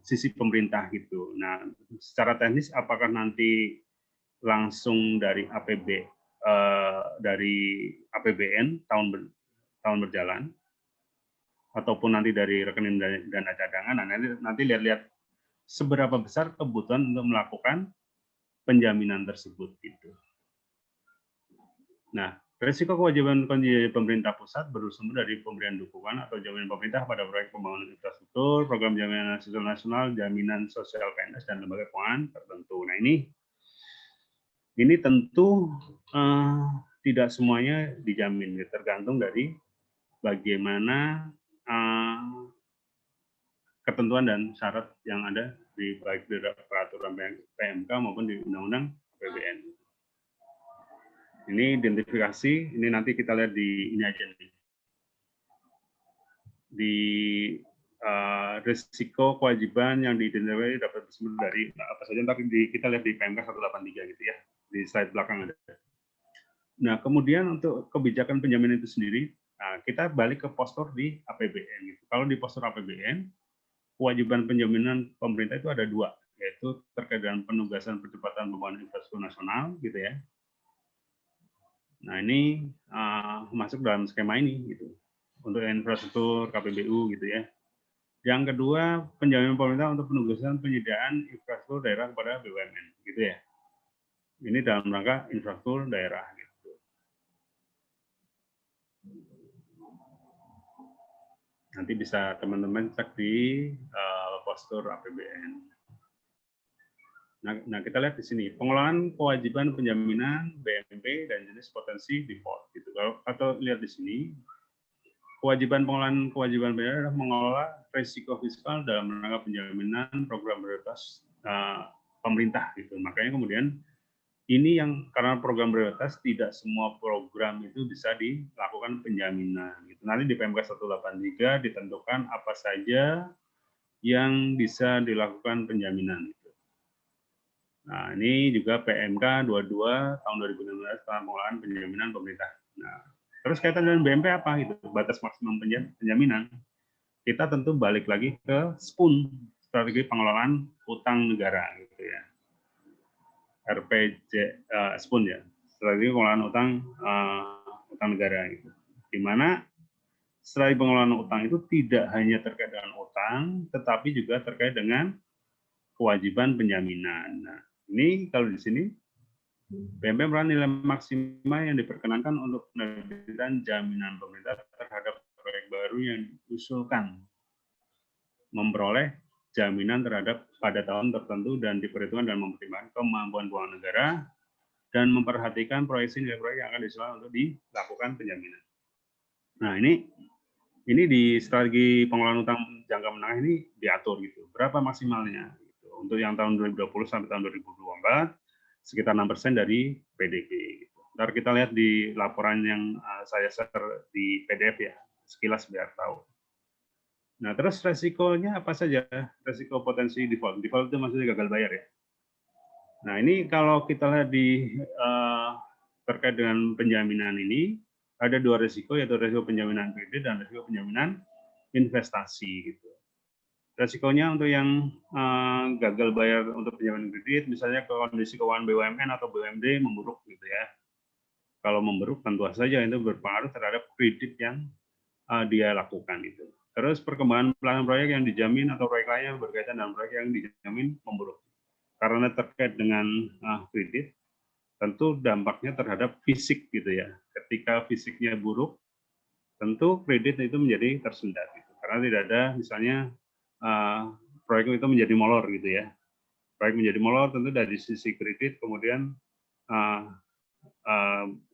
sisi pemerintah gitu. Nah, secara teknis apakah nanti langsung dari APBN tahun berjalan, ataupun nanti dari rekening dana cadangan. Nah, nanti lihat-lihat seberapa besar kebutuhan untuk melakukan penjaminan tersebut gitu. Nah, risiko kewajiban pemerintah pusat bersumber dari pemberian dukungan atau jaminan pemerintah pada proyek pembangunan infrastruktur, program jaminan nasional, jaminan sosial PNS, dan lembaga keuangan tertentu. Nah, ini tentu tidak semuanya dijamin, tergantung dari bagaimana ketentuan dan syarat yang ada di baik di peraturan PMK maupun di Undang-Undang APBN. Ini identifikasi, ini nanti kita lihat di ini aja nih. Di risiko kewajiban yang diidentifikasi dapat bersumber dari apa saja, tapi kita lihat di PMK 183 gitu ya, di slide belakang ada. Nah, kemudian untuk kebijakan penjaminan itu sendiri, kita balik ke postur di APBN. Gitu. Kalau di postur APBN, kewajiban penjaminan pemerintah itu ada dua, yaitu terkait dengan penugasan percepatan pembangunan infrastruktur nasional, gitu ya. Nah, ini masuk dalam skema ini, gitu, untuk infrastruktur KPBU, gitu ya. Yang kedua, penjaminan pemerintah untuk penugasan penyediaan infrastruktur daerah kepada BUMN, gitu ya. Ini dalam rangka infrastruktur daerah. Gitu. Nanti bisa teman-teman cek di postur APBN. Nah, kita lihat di sini pengelolaan kewajiban penjaminan BNP dan jenis potensi default. Gitu. Atau lihat di sini kewajiban pengelolaan kewajiban BNP adalah mengelola risiko fiskal dalam rangka penjaminan program prioritas pemerintah. Gitu. Makanya kemudian ini yang karena program prioritas tidak semua program itu bisa dilakukan penjaminan. Gitu. Nanti di PMK 183 ditentukan apa saja yang bisa dilakukan penjaminan. Nah, ini juga PMK 22 tahun 2016 tentang pengelolaan penjaminan pemerintah. Nah, terus kaitan dengan BMP apa gitu? Batas maksimum penjaminan. Kita tentu balik lagi ke SPUN, strategi pengelolaan utang negara gitu ya. SPUN ya, strategi pengelolaan utang negara gitu. Di mana strategi pengelolaan utang itu tidak hanya terkait dengan utang, tetapi juga terkait dengan kewajiban penjaminan. Nah, ini kalau di sini BMP merupakan nilai maksimal yang diperkenankan untuk penerbitan jaminan pemerintah terhadap proyek baru yang diusulkan, memperoleh jaminan terhadap pada tahun tertentu dan diperhitungkan dan mempertimbangkan kemampuan keuangan negara dan memperhatikan proyeksi nilai proyek yang akan diusulkan untuk dilakukan penjaminan. Nah, ini di strategi pengelolaan utang jangka menengah ini diatur gitu. Berapa maksimalnya? Gitu. Untuk yang tahun 2020 sampai tahun 2024 sekitar 6% dari PDB. Gitu. Ntar kita lihat di laporan yang saya share di PDF ya, sekilas biar tahu. Nah, terus resikonya apa saja? Resiko potensi default. Default itu maksudnya gagal bayar ya. Nah, ini kalau kita lihat di terkait dengan penjaminan ini, ada dua risiko, yaitu risiko penjaminan kredit dan risiko penjaminan investasi. Gitu. Resikonya untuk yang gagal bayar untuk penjaminan kredit, misalnya kondisi keuangan BUMN atau BUMD memburuk gitu ya. Kalau memburuk tentu saja itu berpengaruh terhadap kredit yang dia lakukan itu. Terus perkembangan pelaksanaan proyek yang dijamin atau proyek lainnya berkaitan dengan proyek yang dijamin memburuk. Karena terkait dengan kredit, tentu dampaknya terhadap fisik gitu ya. Ketika fisiknya buruk, tentu kredit itu menjadi tersendat gitu. Karena tidak ada misalnya proyek itu menjadi molor gitu ya. Proyek menjadi molor tentu dari sisi kredit kemudian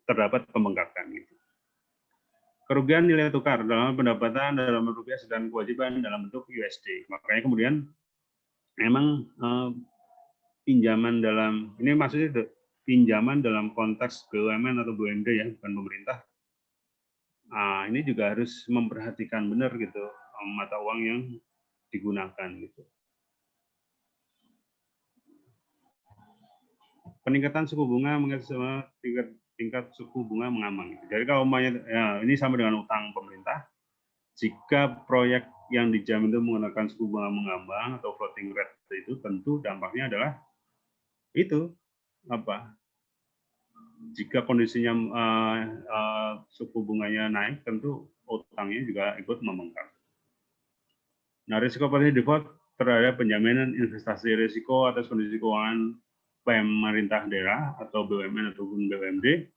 terdapat pembengkakan gitu. Kerugian nilai tukar dalam pendapatan dalam rupiah sedang kewajiban dalam bentuk USD. Makanya kemudian memang pinjaman dalam ini maksudnya pinjaman dalam konteks BUMN atau BUMD ya, bukan pemerintah. Ini juga harus memperhatikan benar gitu mata uang yang digunakan gitu. peningkatan suku bunga sama tingkat suku bunga mengambang. Jadi kalau umpamanya ya, ini sama dengan utang pemerintah, jika proyek yang dijamin itu menggunakan suku bunga mengambang atau floating rate itu, tentu dampaknya adalah itu apa? Jika kondisinya suku bunganya naik, tentu utangnya juga ikut membengkak. Nah, risiko potensi default terhadap penjaminan investasi risiko atas kondisi keuangan pemerintah daerah atau BUMN ataupun BUMD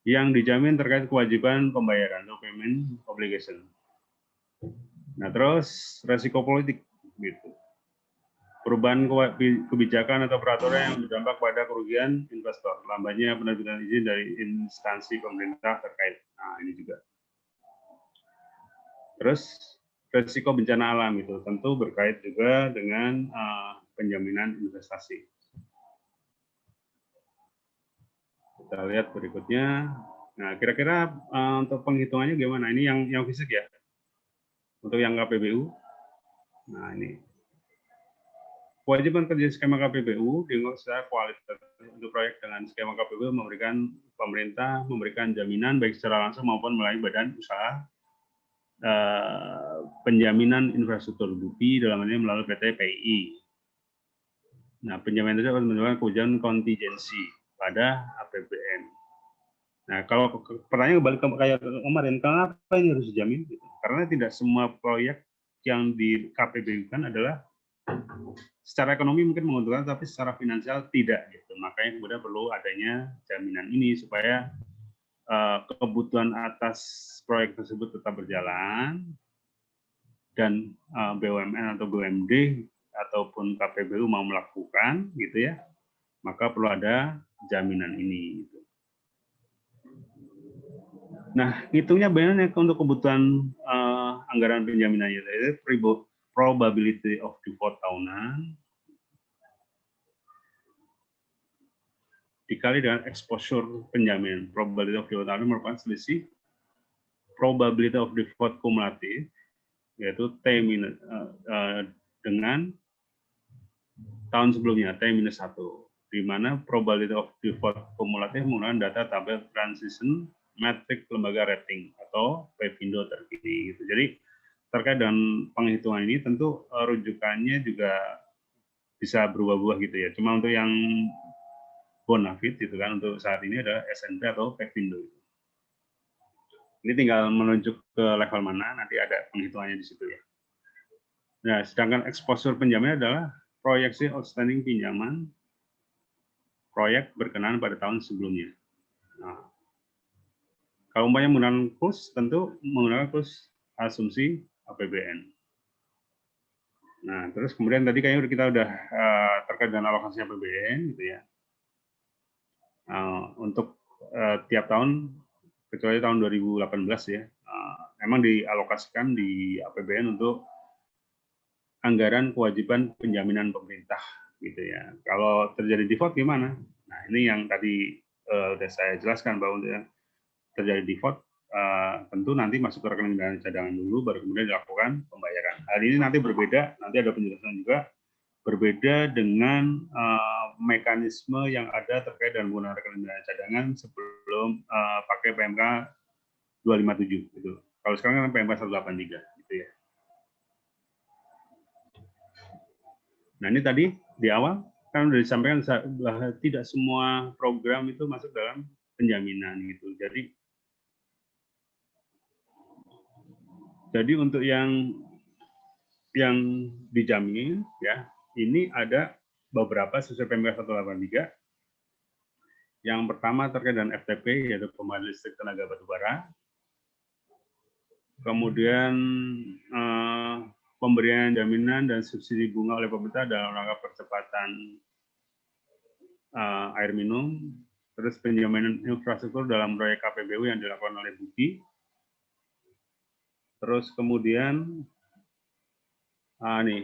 yang dijamin terkait kewajiban pembayaran atau payment obligation. Nah, terus risiko politik gitu. Perubahan kebijakan atau peraturan yang berdampak pada kerugian investor, lambatnya penerbitan izin dari instansi pemerintah terkait. Nah, ini juga. Terus risiko bencana alam itu tentu berkait juga dengan penjaminan investasi. Kita lihat berikutnya. Nah, kira-kira untuk penghitungannya gimana? Ini yang fisik ya. Untuk yang KPBU. Nah, ini. Kewajiban kerja skema KPBU dianggap secara kualitatif untuk proyek dengan skema KPBU pemerintah memberikan jaminan baik secara langsung maupun melalui badan usaha penjaminan infrastruktur BUPI dalam ini melalui PT PII. Nah, penjaminan itu akan menyebabkan kewajiban kontingensi pada APBN. Nah, kalau pertanyaan kembali kayak kemarin, kenapa ini harus dijamin? Karena tidak semua proyek yang di KPBU kan adalah secara ekonomi mungkin menguntungkan, tapi secara finansial tidak. Gitu. Makanya kemudian perlu adanya jaminan ini supaya kebutuhan atas proyek tersebut tetap berjalan dan BUMN atau BUMD ataupun KPBU mau melakukan gitu ya, maka perlu ada jaminan ini. Gitu. Nah, hitungnya benar untuk kebutuhan anggaran penjaminannya, yaitu probability of default tahunan dikali dengan exposure penjaminan. Probability of default tahunan merupakan selisih probability of default kumulatif, yaitu T minus dengan tahun sebelumnya T-1, di mana probability of default kumulatif menggunakan data tabel transition metrik lembaga rating atau PEPINDO terkini. Gitu. Jadi terkait dengan penghitungan ini tentu rujukannya juga bisa berubah-ubah gitu ya. Cuma untuk yang bonafide itu kan untuk saat ini adalah SNP atau PEPINDO. Ini tinggal menunjuk ke level mana, nanti ada penghitungannya di situ ya. Nah, sedangkan exposure penjaminan adalah proyeksi outstanding pinjaman proyek berkenaan pada tahun sebelumnya. Nah, kalau umpamanya menggunakan kurs, tentu menggunakan kurs asumsi APBN. Nah, terus kemudian tadi kayaknya kita udah terkait dengan alokasi APBN, gitu ya. Untuk tiap tahun, kecuali tahun 2018 ya, memang dialokasikan di APBN untuk anggaran kewajiban penjaminan pemerintah, gitu ya. Kalau terjadi default gimana? Nah, ini yang tadi sudah saya jelaskan bahwa terjadi default tentu nanti masuk ke rekening dana cadangan dulu, baru kemudian dilakukan pembayaran. Hal ini nanti berbeda, nanti ada penjelasan juga, berbeda dengan mekanisme yang ada terkait dengan penggunaan rekening dana cadangan sebelum pakai PMK 257 gitu. Kalau sekarang kan PMK 183 gitu ya. Nah, ini tadi di awal kan sudah disampaikan bahwa tidak semua program itu masuk dalam penjaminan gitu. Jadi untuk yang dijamin ya, ini ada beberapa sesuai PMK 183. Yang pertama terkait dengan FTP, yaitu pembangkit listrik tenaga batubara. Kemudian pemberian jaminan dan subsidi bunga oleh pemerintah dalam rangka percepatan air minum. Terus penjaminan infrastruktur dalam proyek KPBU yang dilakukan oleh BUPI. Terus kemudian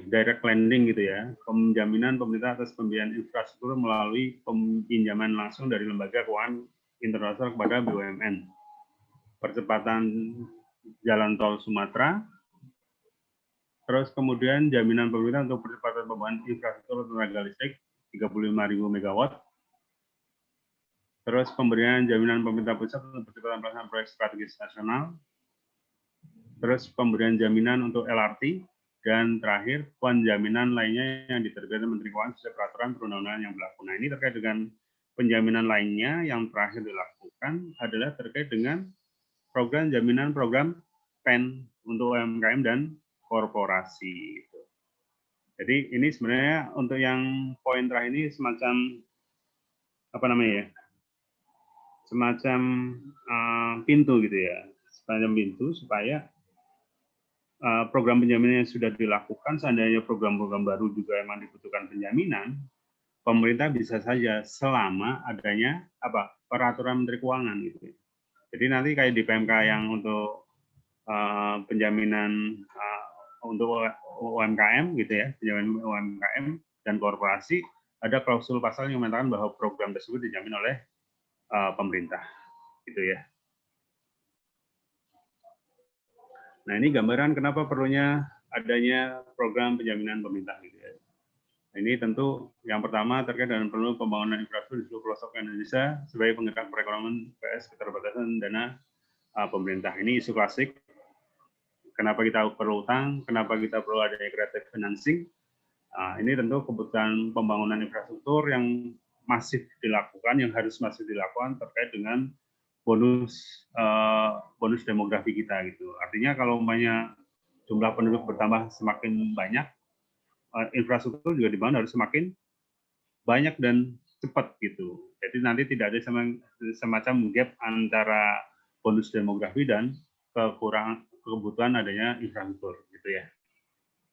direct lending gitu ya, penjaminan pemerintah atas pembiayaan infrastruktur melalui pinjaman langsung dari lembaga keuangan internasional kepada BUMN, percepatan jalan tol Sumatera, terus kemudian jaminan pemerintah untuk percepatan pembangunan infrastruktur tenaga listrik 35.000 megawatt. Terus pemberian jaminan pemerintah pusat untuk percepatan pelaksanaan proyek strategis nasional. Terus pemberian jaminan untuk LRT. Dan terakhir, penjaminan lainnya yang diterbitkan Menteri Keuangan sesuai peraturan perundang-undangan yang berlaku. Nah, ini terkait dengan penjaminan lainnya yang terakhir dilakukan adalah terkait dengan program jaminan program PEN untuk UMKM dan korporasi. Jadi ini sebenarnya untuk yang poin terakhir ini semacam apa namanya ya? Semacam pintu gitu ya, semacam pintu supaya program penjaminan yang sudah dilakukan, seandainya program-program baru juga memang dibutuhkan penjaminan, pemerintah bisa saja selama adanya peraturan Menteri Keuangan gitu. Jadi nanti kayak di PMK yang untuk penjaminan untuk UMKM gitu ya, penjaminan UMKM dan korporasi, ada klausul pasal yang mengatakan bahwa program tersebut dijamin oleh pemerintah, gitu ya. Nah, ini gambaran kenapa perlunya adanya program penjaminan pemerintah, gitu ya. Ini tentu yang pertama terkait dengan perlu pembangunan infrastruktur di seluruh pelosok Indonesia sebagai penggerak perekonomian PS keterbatasan dana pemerintah. Ini isu klasik. Kenapa kita perlu utang? Kenapa kita perlu adanya creative financing? Ini tentu kebutuhan pembangunan infrastruktur yang masif dilakukan, yang harus masif dilakukan terkait dengan bonus demografi kita gitu. Artinya kalau umpamanya jumlah penduduk bertambah semakin banyak, infrastruktur juga dibangun harus semakin banyak dan cepat gitu. Jadi nanti tidak ada semacam gap antara bonus demografi dan kebutuhan adanya infrastruktur gitu ya.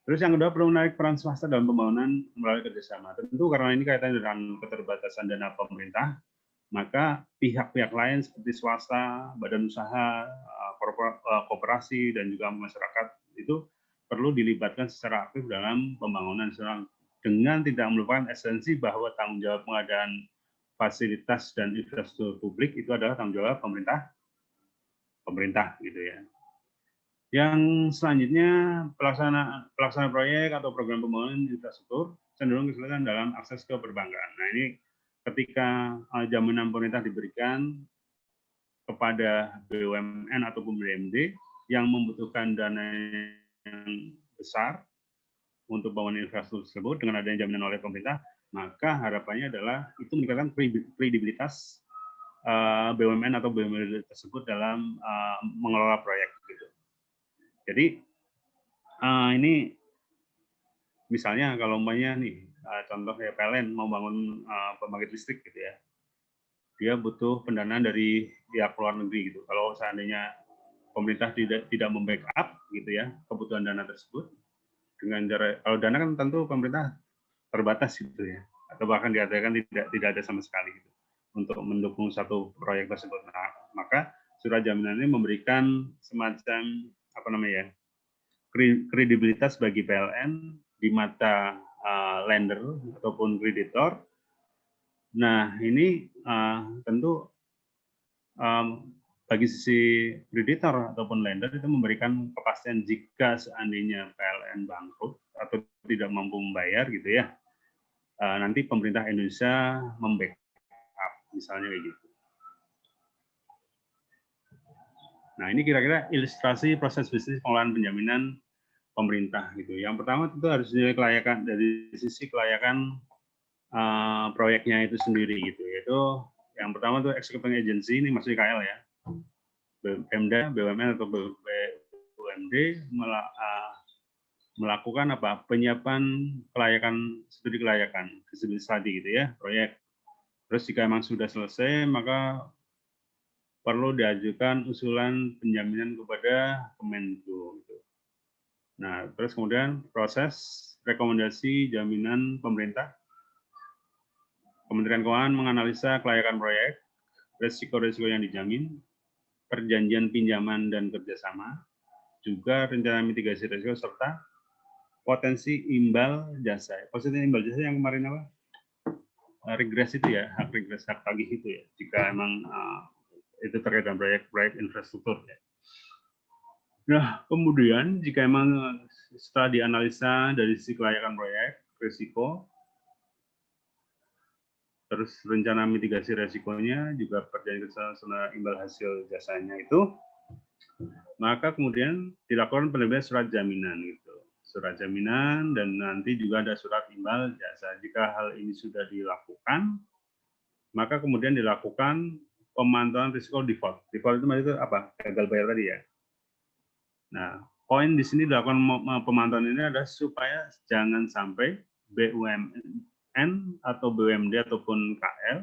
Terus yang kedua, perlu menarik peran swasta dalam pembangunan melalui kerjasama. Tentu karena ini kaitannya dengan keterbatasan dana pemerintah, maka pihak-pihak lain seperti swasta, badan usaha, koperasi, dan juga masyarakat itu perlu dilibatkan secara aktif dalam pembangunan nasional dengan tidak melupakan esensi bahwa tanggung jawab pengadaan fasilitas dan infrastruktur publik itu adalah tanggung jawab pemerintah gitu ya. Yang selanjutnya, pelaksana proyek atau program pembangunan infrastruktur cenderung kesulitan dalam akses ke perbankan. Nah, ini ketika jaminan pemerintah diberikan kepada BUMN ataupun BUMD yang membutuhkan dana yang besar untuk bangunan infrastruktur tersebut dengan adanya jaminan oleh pemerintah, maka harapannya adalah itu meningkatkan kredibilitas BUMN atau BUMD tersebut dalam mengelola proyek. Gitu. Jadi ini misalnya kalau umpamanya nih contoh ya PLN mau bangun pembangkit listrik gitu ya, dia butuh pendanaan dari pihak luar negeri gitu. Kalau seandainya pemerintah tidak membackup gitu ya kebutuhan dana tersebut dengan cara, kalau dana kan tentu pemerintah terbatas gitu ya, atau bahkan dikatakan tidak ada sama sekali gitu untuk mendukung satu proyek tersebut. Nah, maka surat jaminan ini memberikan semacam apa namanya kredibilitas bagi PLN di mata lender ataupun kreditor. Nah, ini tentu bagi sisi kreditor ataupun lender itu memberikan kepastian jika seandainya PLN bangkrut atau tidak mampu membayar gitu ya, nanti pemerintah Indonesia membackup misalnya kayak gitu. Nah, ini kira-kira ilustrasi proses bisnis pengelolaan penjaminan pemerintah gitu. Yang pertama tentu harus dinilai kelayakan dari sisi kelayakan proyeknya itu sendiri gitu. Yaitu yang pertama tuh executing agency, ini maksudnya KL ya. Pemda, BUMN atau BUMD melakukan apa? Penyiapan kelayakan, studi kelayakan, feasibility study gitu ya, proyek. Terus jika memang sudah selesai, maka perlu diajukan usulan penjaminan kepada Kemenko. Gitu. Nah, terus kemudian proses rekomendasi jaminan pemerintah. Kementerian Keuangan menganalisa kelayakan proyek, risiko-risiko yang dijamin, perjanjian pinjaman dan kerjasama, juga rencana mitigasi risiko serta potensi imbal jasa. Potensi imbal jasa yang kemarin apa? Regres itu ya, hak regres, hak tagih itu ya. Jika memang itu terkait dengan proyek-proyek infrastruktur ya. Nah, kemudian jika memang setelah dianalisa dari sisi kelayakan proyek, risiko, terus rencana mitigasi resikonya, juga perjanjian kerjasama imbal hasil jasanya itu, maka kemudian dilakukan penerbitan surat jaminan gitu. Surat jaminan dan nanti juga ada surat imbal jasa. Jika hal ini sudah dilakukan, maka kemudian dilakukan pemantauan risiko default. Default itu apa? Gagal bayar tadi ya. Nah, poin di sini dilakukan pemantauan ini adalah supaya jangan sampai BUMN atau BUMD ataupun KL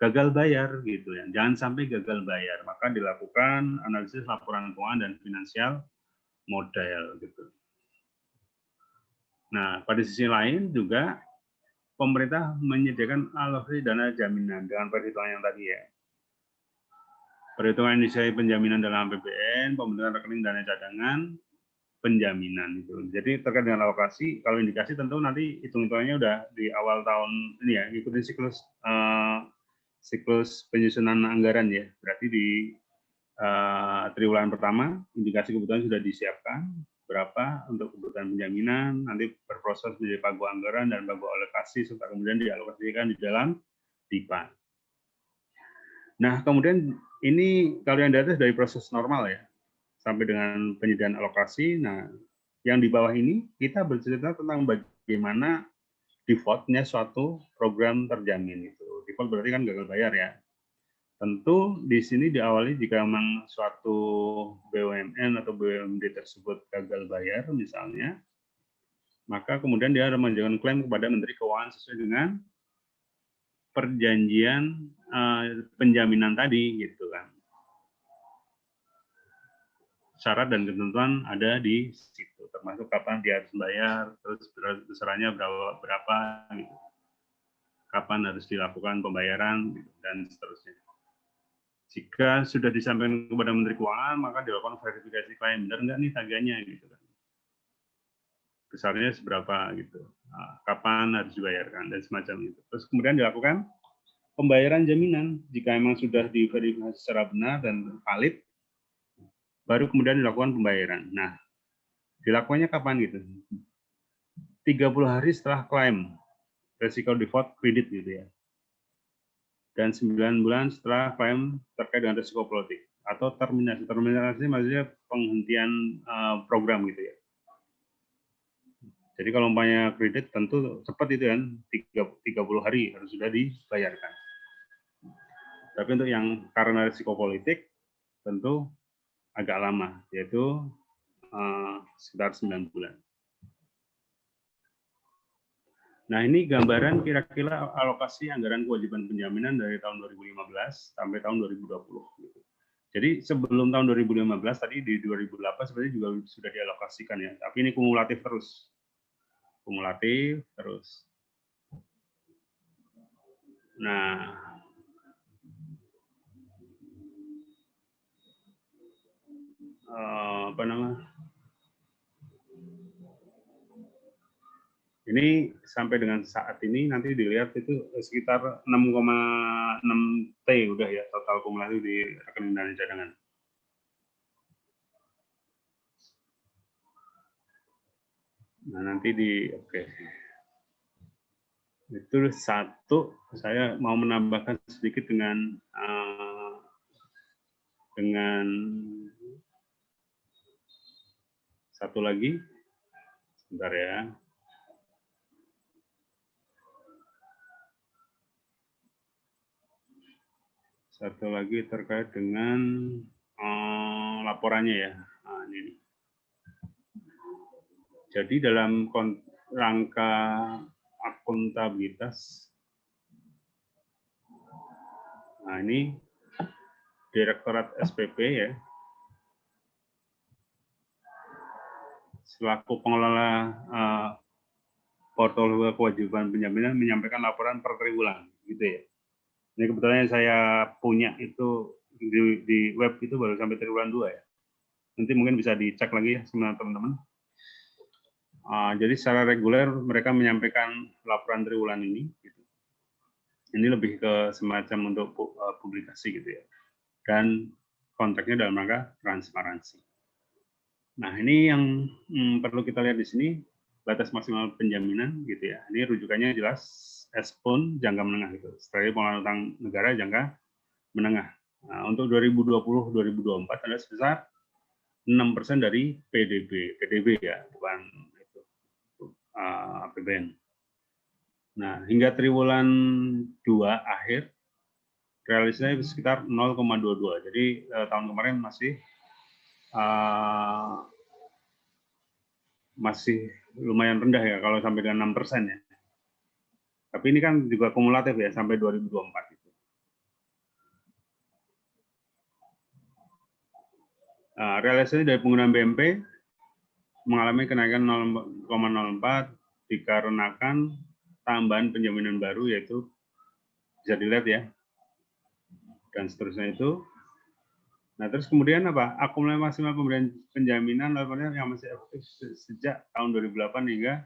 gagal bayar gitu ya. Jangan sampai gagal bayar, maka dilakukan analisis laporan keuangan dan finansial modal gitu. Nah, pada sisi lain juga pemerintah menyediakan alokasi dana jaminan dengan perhitungan yang tadi ya. Perhitungan inisiasi penjaminan dalam APBN, pembentukan rekening dana cadangan, penjaminan itu. Jadi terkait dengan alokasi, kalau indikasi tentu nanti hitung-hitungannya udah di awal tahun ini ya, ikutin siklus penyusunan anggaran ya. Berarti di triwulan pertama indikasi kebutuhan sudah disiapkan berapa untuk kebutuhan penjaminan, nanti berproses menjadi pagu anggaran dan pagu alokasi serta kemudian dialokasikan di dalam DIPA. Nah, kemudian ini kalau yang di atas dari proses normal ya, sampai dengan penyediaan alokasi. Nah, yang di bawah ini kita bercerita tentang bagaimana default-nya suatu program terjamin itu. Default berarti kan gagal bayar ya. Tentu di sini diawali jika memang suatu BUMN atau BUMD tersebut gagal bayar misalnya, maka kemudian dia harus mengajukan klaim kepada Menteri Keuangan sesuai dengan perjanjian penjaminan tadi gitu kan. Syarat dan ketentuan ada di situ, termasuk kapan dia harus bayar, terus besarannya berapa gitu. Kapan harus dilakukan pembayaran gitu, dan seterusnya. Jika sudah disampaikan kepada Menteri Keuangan, maka dilakukan verifikasi klaim, benar nggak nih tagihannya gitu kan. Besarnya seberapa gitu. Nah, kapan harus dibayarkan dan semacam itu. Terus kemudian dilakukan pembayaran jaminan jika memang sudah diverifikasi secara benar dan valid, baru kemudian dilakukan pembayaran. Nah, dilakukannya kapan gitu? 30 hari setelah klaim resiko default kredit gitu ya. Dan 9 bulan setelah klaim terkait dengan risiko politik atau terminasi. Terminasi maksudnya penghentian program gitu ya. Jadi kalau umpamanya kredit tentu cepat itu kan 30 hari harus sudah dibayarkan. Tapi untuk yang karena risiko politik tentu agak lama, yaitu sekitar 9 bulan. Nah, ini gambaran kira-kira alokasi anggaran kewajiban penjaminan dari tahun 2015 sampai tahun 2020. Jadi sebelum tahun 2015 tadi di 2008 sebenarnya juga sudah dialokasikan ya, tapi ini kumulatif terus. Kumulatif terus. Nah, apa namanya? Ini sampai dengan saat ini nanti dilihat itu sekitar 6,6 T udah ya total kumulatif di rekening dana cadangan. Nah, nanti oke. Itu satu, saya mau menambahkan sedikit dengan satu lagi. Sebentar ya. Satu lagi terkait dengan laporannya ya. Nah, ini. Jadi dalam rangka akuntabilitas, nah ini Direktorat SPP ya, selaku pengelola portofolio kewajiban penjaminan menyampaikan laporan per triwulan, gitu ya. Ini kebetulan yang saya punya itu di web itu baru sampai triwulan 2 ya. Nanti mungkin bisa dicek lagi ya sama teman-teman. Jadi secara reguler mereka menyampaikan laporan triwulan ini. Gitu. Ini lebih ke semacam untuk publikasi gitu ya. Dan konteksnya dalam rangka transparansi. Nah ini yang perlu kita lihat di sini batas maksimal penjaminan gitu ya. Ini rujukannya jelas pun jangka menengah gitu. Strategi pengelolaan utang negara jangka menengah. Nah, untuk 2020-2024 adalah sebesar 6% dari PDB ya, bukan itu APBN. Nah, hingga triwulan 2 akhir realisasinya sekitar 0,22. Jadi tahun kemarin masih lumayan rendah ya kalau sampai dengan 6% ya. Tapi ini kan juga kumulatif ya sampai 2024 itu. Realisasi dari penggunaan BMP mengalami kenaikan 0,04 dikarenakan tambahan penjaminan baru, yaitu bisa dilihat ya, dan seterusnya itu. Nah, terus kemudian apa? Akumulasi maksimal pemberian penjaminan yang masih efektif sejak tahun 2008 hingga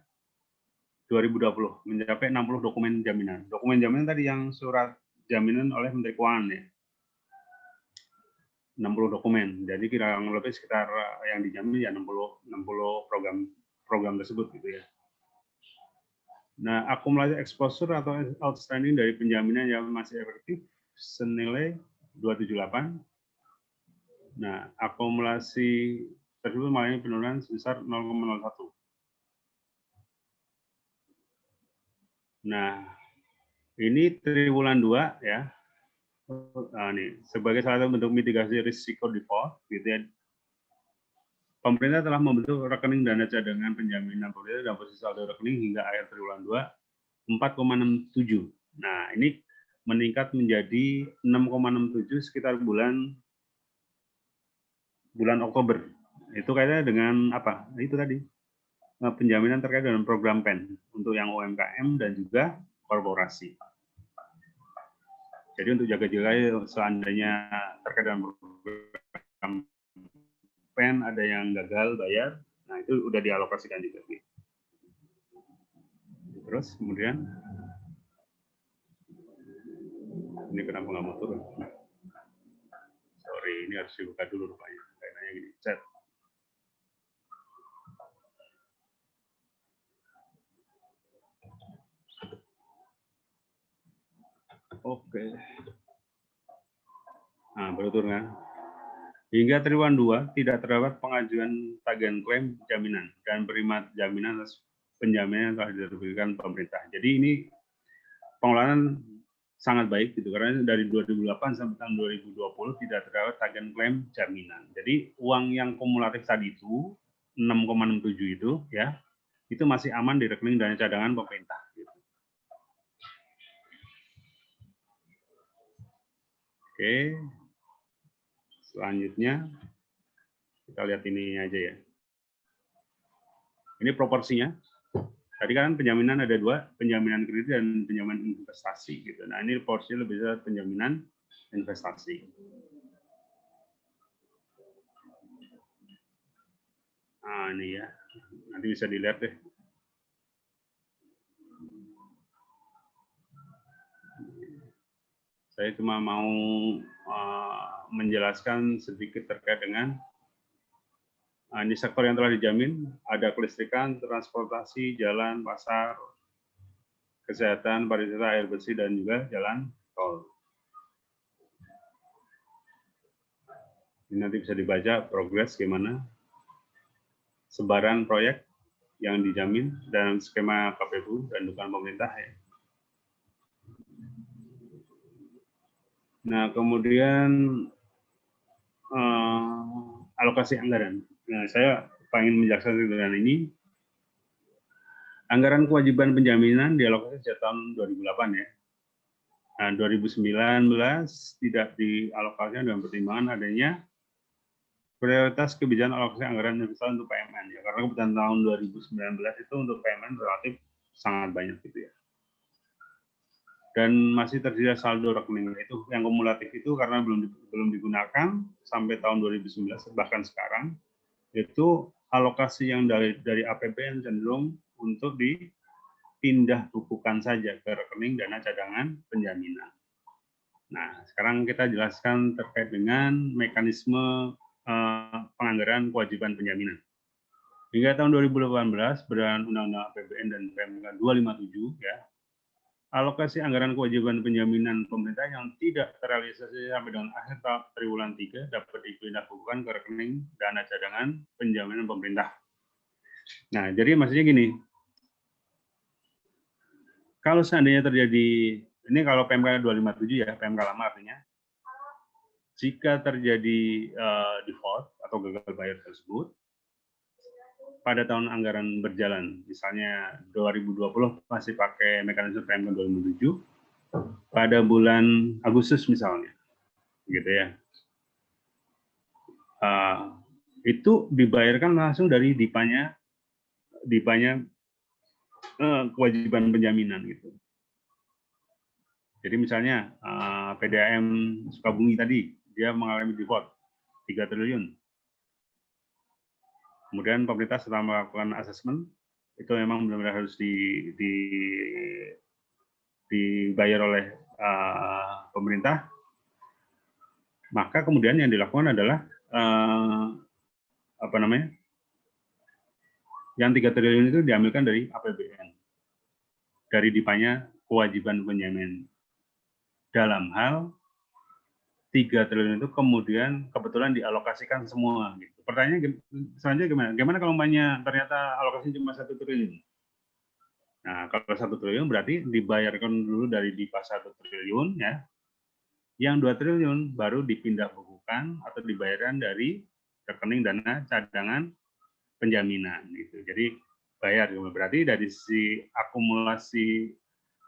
2020 mencapai 60 dokumen jaminan. Dokumen jaminan tadi yang surat jaminan oleh Menteri Keuangan ya. 60 dokumen. Jadi kurang lebih sekitar yang dijamin ya 60 program tersebut gitu ya. Nah, akumulasi exposure atau outstanding dari penjaminan yang masih efektif senilai 278. Nah, akumulasi tersebut mengalami penurunan sebesar 0,01. Nah, ini triwulan 2 ya. Nah, nih, sebagai salah satu bentuk mitigasi risiko default, gitu ya. Pemerintah telah membentuk rekening dana cadangan penjaminan pemerintah dan posisi saldo rekening hingga akhir triwulan 2 4,67. Nah, ini meningkat menjadi 6,67 sekitar bulan Oktober. Itu kaitannya dengan apa? Itu tadi penjaminan terkait dengan program PEN untuk yang UMKM dan juga korporasi. Jadi untuk jaga-jaga seandainya terkait dengan program PEN ada yang gagal bayar, nah itu udah dialokasikan juga. Terus kemudian ini kenapa nggak mau turun? Sorry, ini harus dibuka dulu rupanya. Kayaknya gini, chat. Oke. Nah, baru turun kan? Hingga triwulan 2 tidak terdapat pengajuan tagihan klaim jaminan dan penerima jaminan atas penjaminan yang telah diterbitkan pemerintah. Jadi ini pengelolaan sangat baik gitu karena dari 2008 sampai tahun 2020 tidak terdapat tagihan klaim jaminan. Jadi uang yang kumulatif tadi itu 6,67 itu ya itu masih aman di rekening dana cadangan pemerintah. Gitu. Oke. Selanjutnya kita lihat ini aja ya. Ini proporsinya. Tadi kan penjaminan ada dua, penjaminan kredit dan penjaminan investasi gitu. Nah, ini porsinya lebih besar penjaminan investasi. Nah, ini ya. Nanti bisa dilihat deh. Saya cuma mau menjelaskan sedikit terkait dengan ini sektor yang telah dijamin, ada kelistrikan, transportasi, jalan, pasar, kesehatan, pariwisata, air bersih, dan juga jalan tol. Ini nanti bisa dibaca progres gimana sebaran proyek yang dijamin dalam skema KPBU dan dukungan pemerintah ya. Nah, kemudian alokasi anggaran. Nah, saya ingin menjelaskan dengan ini. Anggaran kewajiban penjaminan dialokasi sejak tahun 2008 ya. Nah, 2019 tidak dialokasikan dengan pertimbangan adanya prioritas kebijakan alokasi anggaran investasi untuk PMN ya. Karena kebetulan tahun 2019 itu untuk PMN relatif sangat banyak gitu ya. Dan masih tersedia saldo rekening itu yang kumulatif itu karena belum digunakan sampai tahun 2019 bahkan sekarang itu alokasi yang dari APBN cenderung untuk dipindah bukukan saja ke rekening dana cadangan penjaminan. Nah, sekarang kita jelaskan terkait dengan mekanisme penganggaran kewajiban penjaminan. Hingga tahun 2018 berdasarkan Undang-Undang APBN dan PMK 257 ya, alokasi anggaran kewajiban penjaminan pemerintah yang tidak terrealisasi sampai dengan akhir triwulan 3 dapat dipindah bukukan ke rekening dana cadangan penjaminan pemerintah. Nah, jadi maksudnya gini, kalau seandainya terjadi, ini kalau PMK 257 ya, PMK lama artinya, jika terjadi default atau gagal bayar tersebut, pada tahun anggaran berjalan, misalnya 2020 masih pakai mekanisme PMK 2007, pada bulan Agustus misalnya, gitu ya, itu dibayarkan langsung dari DIPA-nya kewajiban penjaminan gitu. Jadi misalnya PDAM Sukabumi tadi dia mengalami default 3 triliun. Kemudian pemerintah setelah melakukan asesmen itu memang benar-benar harus dibayar oleh pemerintah. Maka kemudian yang dilakukan adalah yang 3 triliun itu diambilkan dari APBN, dari DIPA-nya kewajiban penjaminan. Dalam hal 3 triliun itu kemudian kebetulan dialokasikan semua. Gitu. Pertanyaannya selanjutnya gimana? Gimana kalau umpamanya ternyata alokasinya cuma 1 triliun? Nah, kalau 1 triliun berarti dibayarkan dulu dari DIPA 1 triliun ya. Yang 2 triliun baru dipindah bukukan atau dibayarkan dari rekening dana cadangan penjaminan gitu. Jadi bayar berarti dari sisi akumulasi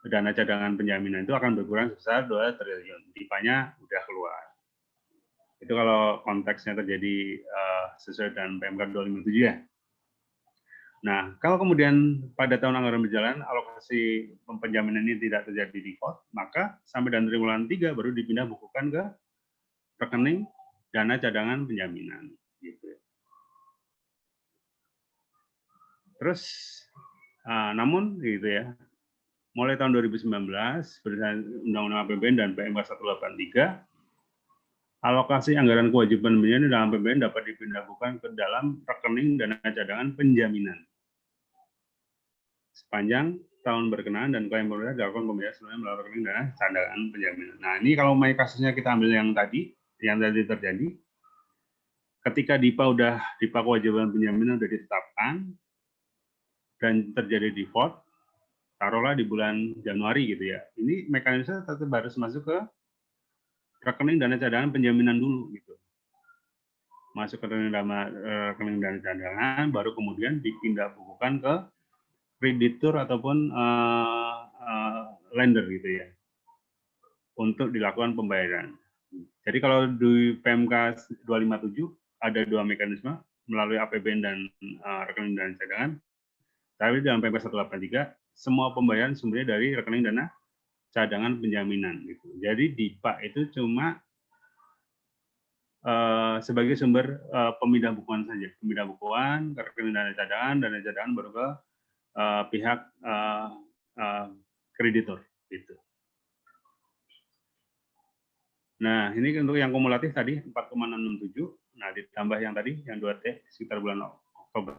dana cadangan penjaminan itu akan berkurang sebesar 2 triliun. DIPA-nya udah keluar. Itu kalau konteksnya terjadi sesuai dengan PMK 257 ya. Nah, kalau kemudian pada tahun anggaran berjalan alokasi penjaminan ini tidak terjadi default, maka sampai dan triwulan 3 baru dipindah bukukan ke rekening dana cadangan penjaminan. Gitu. Terus, namun gitu ya, mulai tahun 2019 berdasarkan Undang-Undang APBN dan PMK 183, alokasi anggaran kewajiban penjaminan dalam APBN dapat dipindah bukukan ke dalam rekening dana cadangan penjaminan sepanjang tahun berkenaan dan klaim pemerintah dilakukan pembayaran sebenarnya melalui rekening dana cadangan penjaminan. Nah, ini kalau kasusnya kita ambil yang tadi terjadi, ketika DIPA kewajiban penjaminan sudah ditetapkan dan terjadi default, taruhlah di bulan Januari gitu ya. Ini mekanisme tetap harus masuk ke rekening dana cadangan penjaminan dulu gitu. Masuk ke rekening dana cadangan, baru kemudian dipindah bukukan ke kreditur ataupun lender gitu ya, untuk dilakukan pembayaran. Jadi kalau di PMK 257 ada 2 mekanisme melalui APBN dan rekening dana cadangan. Tapi dalam PMK 183 semua pembayaran sumbernya dari rekening dana cadangan penjaminan gitu. Jadi DIPA itu cuma sebagai sumber pemindah bukuan saja, pemindah bukuan ke rekening dana cadangan baru ke pihak kreditur gitu. Nah, ini untuk yang kumulatif tadi 4,667. Nah, ditambah yang tadi yang 2T sekitar bulan Oktober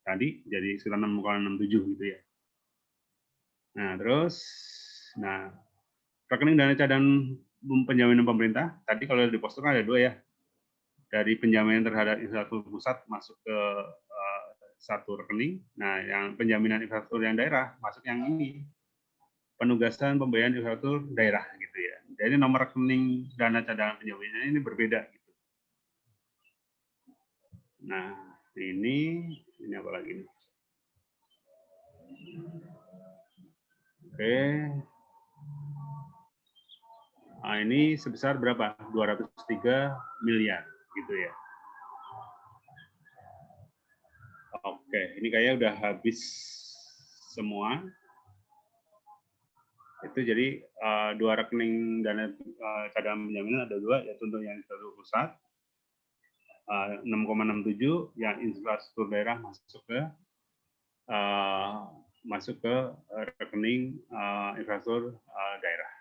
tadi jadi sekitar 6,67 gitu ya. Nah, terus rekening dana cadangan penjaminan pemerintah tadi kalau di poster ada 2 ya. Dari penjaminan terhadap infrastruktur pusat masuk ke satu rekening. Nah, yang penjaminan infrastruktur yang daerah masuk yang ini. Penugasan pembayaran infrastruktur daerah gitu ya. Jadi nomor rekening dana cadangan penjaminan ini berbeda gitu. Nah, ini apa lagi nih? Oke. Nah, ini sebesar berapa? 203 miliar gitu ya. Oke, ini kayaknya udah habis semua. Itu jadi 2 rekening dana cadangan penjaminan ada 2, yaitu untuk yang infrastruktur pusat 6,67, yang infrastruktur daerah masuk ke rekening infrastruktur daerah.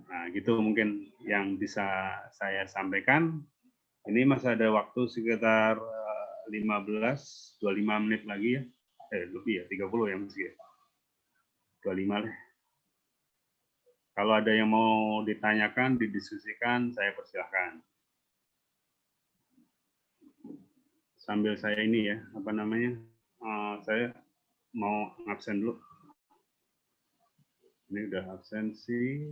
Nah, gitu mungkin yang bisa saya sampaikan. Ini masih ada waktu sekitar 25 menit lagi ya. Lebih ya, 30 ya masih ya. 25 lah. Kalau ada yang mau ditanyakan, didiskusikan, saya persilahkan. Sambil saya ini ya, apa namanya, saya mau absen dulu. Ini udah absensi.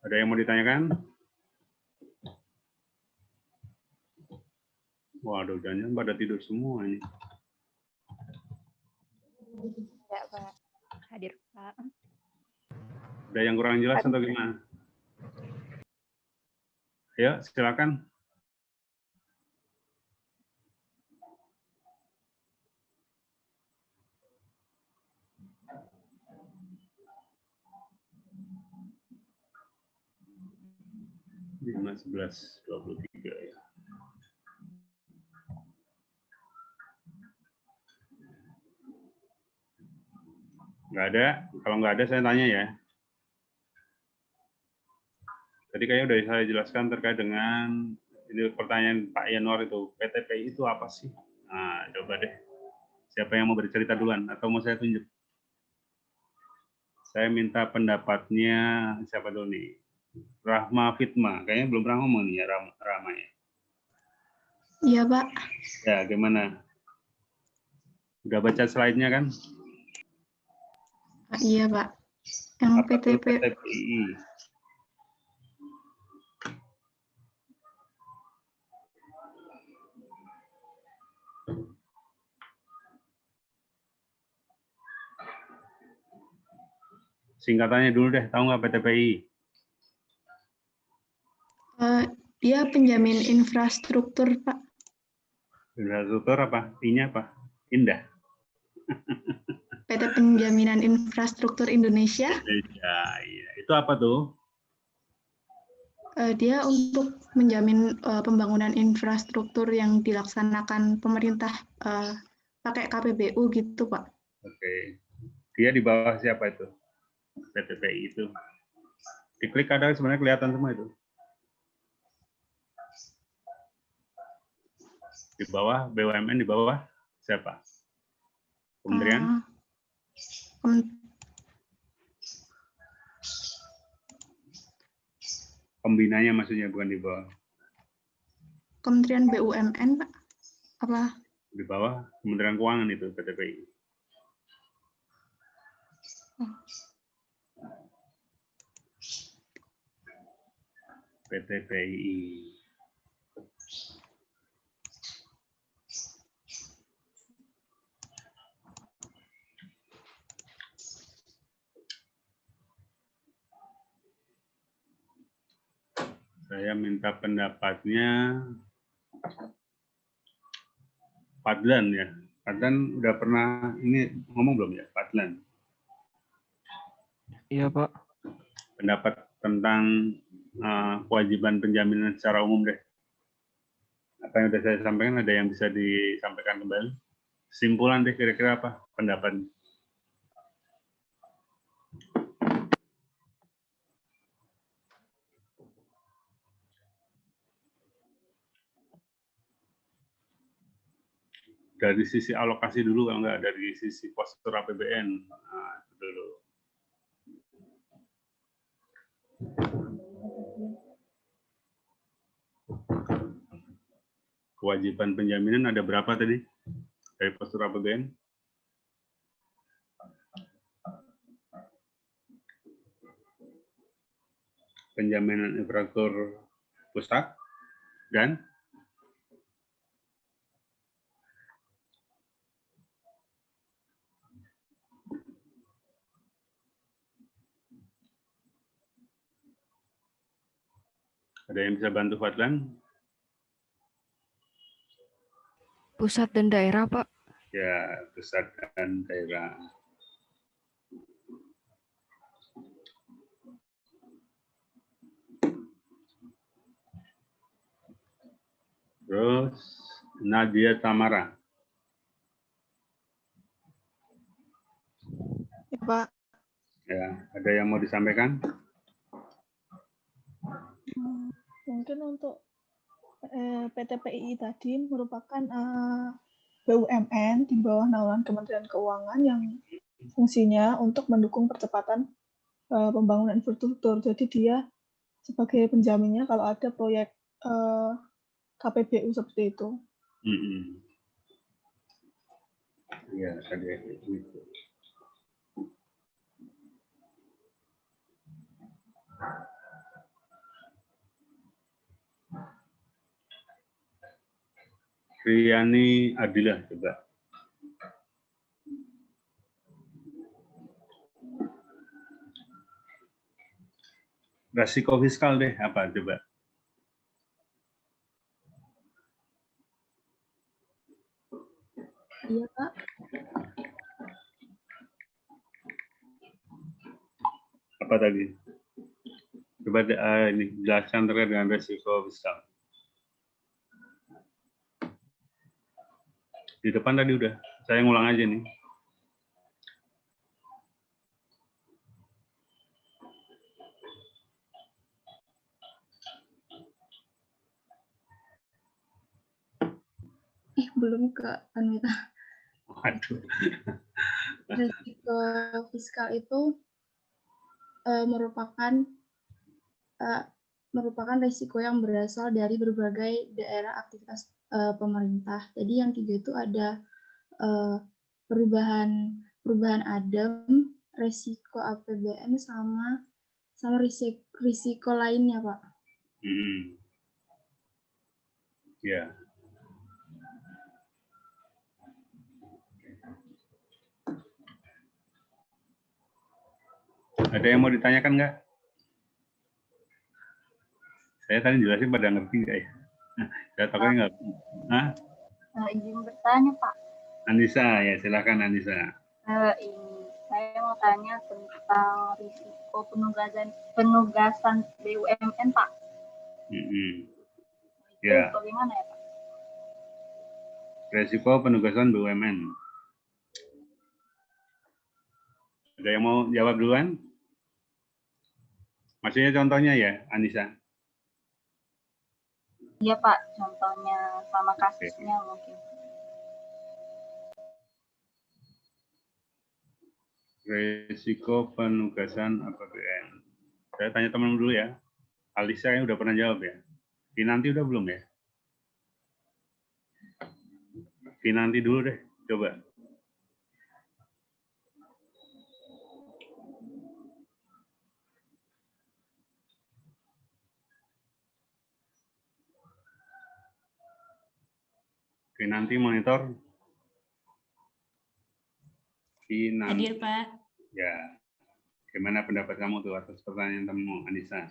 Ada yang mau ditanyakan? Waduh, jangan pada tidur semua ini. Ya, Pak. Hadir, Pak. Ada yang kurang jelas atau gimana? Ya, silakan. Lima, 11, 23 ya. Nggak ada. Kalau nggak ada, saya tanya ya. Tadi kayaknya udah saya jelaskan terkait dengan ini pertanyaan Pak Yanuar itu. PTPI itu apa sih? Nah, coba deh. Siapa yang mau bercerita duluan? Atau mau saya tunjuk? Saya minta pendapatnya siapa dulu nih? Rahma Fitma. Kayaknya belum pernah ngomong nih ya, Rahma ya. Iya, Pak. Ya, gimana? Udah baca slide-nya kan? Iya, Pak. Yang Apa tuh PTP. PTPI? Singkatannya dulu deh, tahu nggak PTPI? Dia penjamin infrastruktur, Pak. Infrastruktur apa? I-nya apa? Indah. PT Penjaminan Infrastruktur Indonesia. Ya, iya. Itu apa tuh? Dia untuk menjamin pembangunan infrastruktur yang dilaksanakan pemerintah pakai KPBU gitu, Pak. Oke. Dia di bawah siapa itu? PTPI itu. Diklik ada sebenarnya kelihatan semua itu. Di bawah BUMN, di bawah siapa? Kementerian? Pembinanya maksudnya, bukan di bawah. Kementerian BUMN, Pak. Apa? Di bawah Kementerian Keuangan itu PTPI. PTPI. Saya minta pendapatnya Fadlan ya. Fadlan udah pernah ini ngomong belum ya, Fadlan? Iya, Pak. Pendapat tentang kewajiban penjaminan secara umum deh. Apa yang sudah saya sampaikan, ada yang bisa disampaikan kembali? Simpulan deh kira-kira apa pendapat? Dari sisi alokasi dulu, kalau nggak dari sisi postur APBN. Nah, itu dulu. Kewajiban penjaminan ada berapa tadi? Dari postur APBN? Penjaminan infrastruktur pusat dan ada yang bisa bantu Fadlan? Pusat dan daerah, Pak. Ya, pusat dan daerah. Terus Nadia Tamara. Ya, Pak. Ya, ada Ada yang mau disampaikan? Mungkin untuk PT PII tadi merupakan BUMN di bawah naungan Kementerian Keuangan yang fungsinya untuk mendukung percepatan pembangunan infrastruktur. Jadi dia sebagai penjaminnya kalau ada proyek KPBU seperti itu. Iya, ada itu. Riyani Adilah coba. Resiko fiskal deh apa coba? Iya, Pak. Apa tadi? Coba ini jelaskan terkait dengan resiko fiskal. Di depan tadi udah, saya ngulang aja nih. Belum ke Anita. Waduh. Risiko fiskal itu merupakan risiko yang berasal dari berbagai daerah aktivitas pemerintah. Jadi yang tiga itu ada perubahan ADAM, risiko APBN sama risiko lainnya, Pak. Ya. Ada yang mau ditanyakan nggak? Saya tadi jelasin pada ngerti nggak ya? Saya takutnya nggak. Hah? Izin bertanya, Pak. Anissa, ya silakan Anissa. Ini saya mau tanya tentang risiko penugasan BUMN, Pak. Itu Ya. bagaimana ya, Pak? Resiko penugasan BUMN. Ada yang mau jawab duluan? Maksudnya contohnya ya, Anissa? Iya, Pak. Contohnya sama kasusnya mungkin. Resiko penugasan APBN. Saya tanya teman dulu ya. Alisa yang udah pernah jawab ya. Kinanti udah belum ya? Kinanti dulu deh, coba. Kinanti monitor. Kinanti. Hadir, Pak. Ya. Gimana pendapat kamu tuh atas pertanyaan temanmu, Anissa?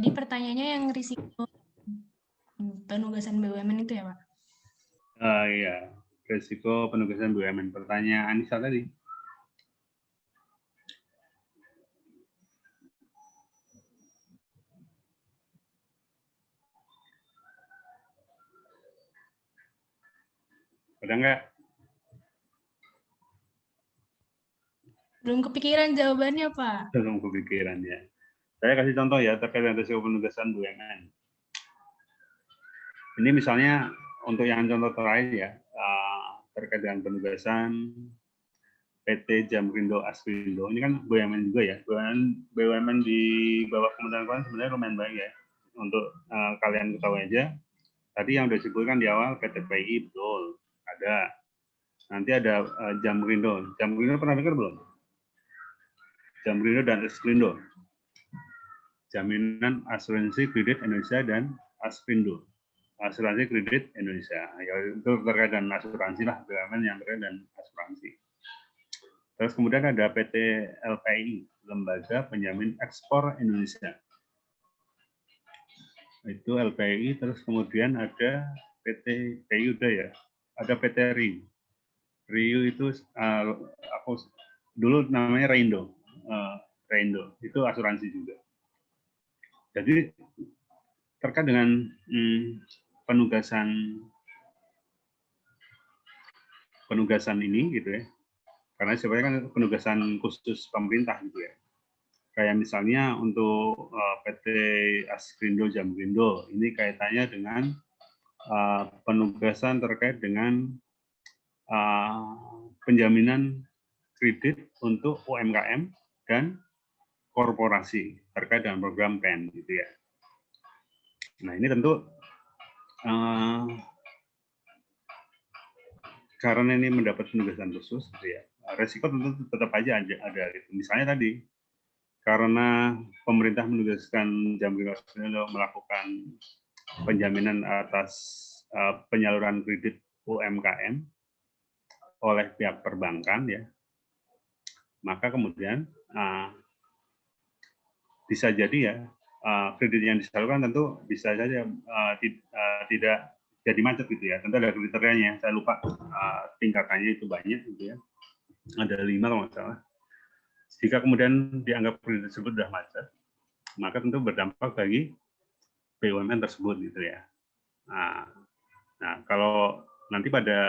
Jadi pertanyaannya yang risiko penugasan BUMN itu ya, Pak? Iya, risiko penugasan BUMN. Pertanyaan Anissa tadi. Ada nggak? Belum kepikiran jawabannya, Pak. Belum kepikiran ya. Saya kasih contoh ya terkait dengan risiko penugasan BUMN. Ini misalnya untuk yang contoh terakhir ya, terkait dengan penugasan PT Jamrindo Askrindo. Ini kan BUMN juga ya. BUMN di bawah Kementerian Keuangan sebenarnya lumayan baik ya. Untuk kalian ketahui aja. Tadi yang sudah disebutkan di awal PT PI betul ada. Nanti ada Jamrindo. Jamrindo pernah dengar belum? Jamrindo dan Askrindo. Jaminan Asuransi Kredit Indonesia dan Askrindo. Asuransi Kredit Indonesia. Ya, itu terkait dengan asuransi lah, BUMN yang terkait dengan asuransi. Terus kemudian ada PT LPI, Lembaga Penjamin Ekspor Indonesia. Itu LPI, terus kemudian ada PT PI udah ya, ada PT RIU. RIU itu aku dulu namanya Reindo. Reindo itu asuransi juga. Jadi terkait dengan penugasan ini gitu ya, karena sebenarnya kan penugasan khusus pemerintah gitu ya. Kayak misalnya untuk PT Askrindo Jamgrindo ini kaitannya dengan penugasan terkait dengan penjaminan kredit untuk UMKM dan korporasi terkait dengan program PEN gitu ya. Nah ini tentu karena ini mendapat penugasan khusus gitu ya, resiko tentu tetap aja ada gitu. Misalnya tadi karena pemerintah menugaskan Jamgrindo melakukan penjaminan atas penyaluran kredit UMKM oleh pihak perbankan ya, maka kemudian bisa jadi ya kredit yang disalurkan tentu bisa saja tidak jadi macet gitu ya. Tentu ada kriterianya, saya lupa tingkatannya itu banyak gitu ya, ada 5 kalau nggak salah. Jika kemudian dianggap kredit tersebut sudah macet, maka tentu berdampak bagi BUMN tersebut gitu ya. Nah, kalau nanti pada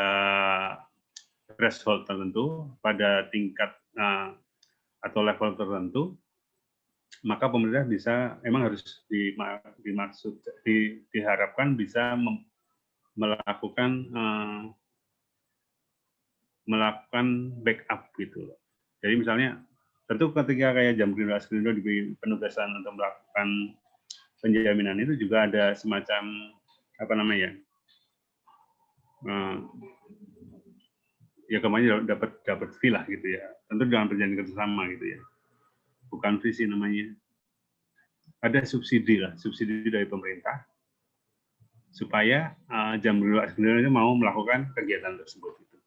threshold tertentu, pada tingkat atau level tertentu, maka pemerintah bisa, memang harus diharapkan bisa melakukan backup gitu. Jadi misalnya, tentu ketika kayak Jamgrindo Askrindo diberi penugasan untuk melakukan penjaminan itu juga ada semacam apa namanya ya kemarin dapat fee lah gitu ya, tentu dengan perjanjian kerjasama gitu ya, bukan visi namanya, ada subsidi dari pemerintah supaya Jamgrindo Askrindo itu mau melakukan kegiatan tersebut gitu.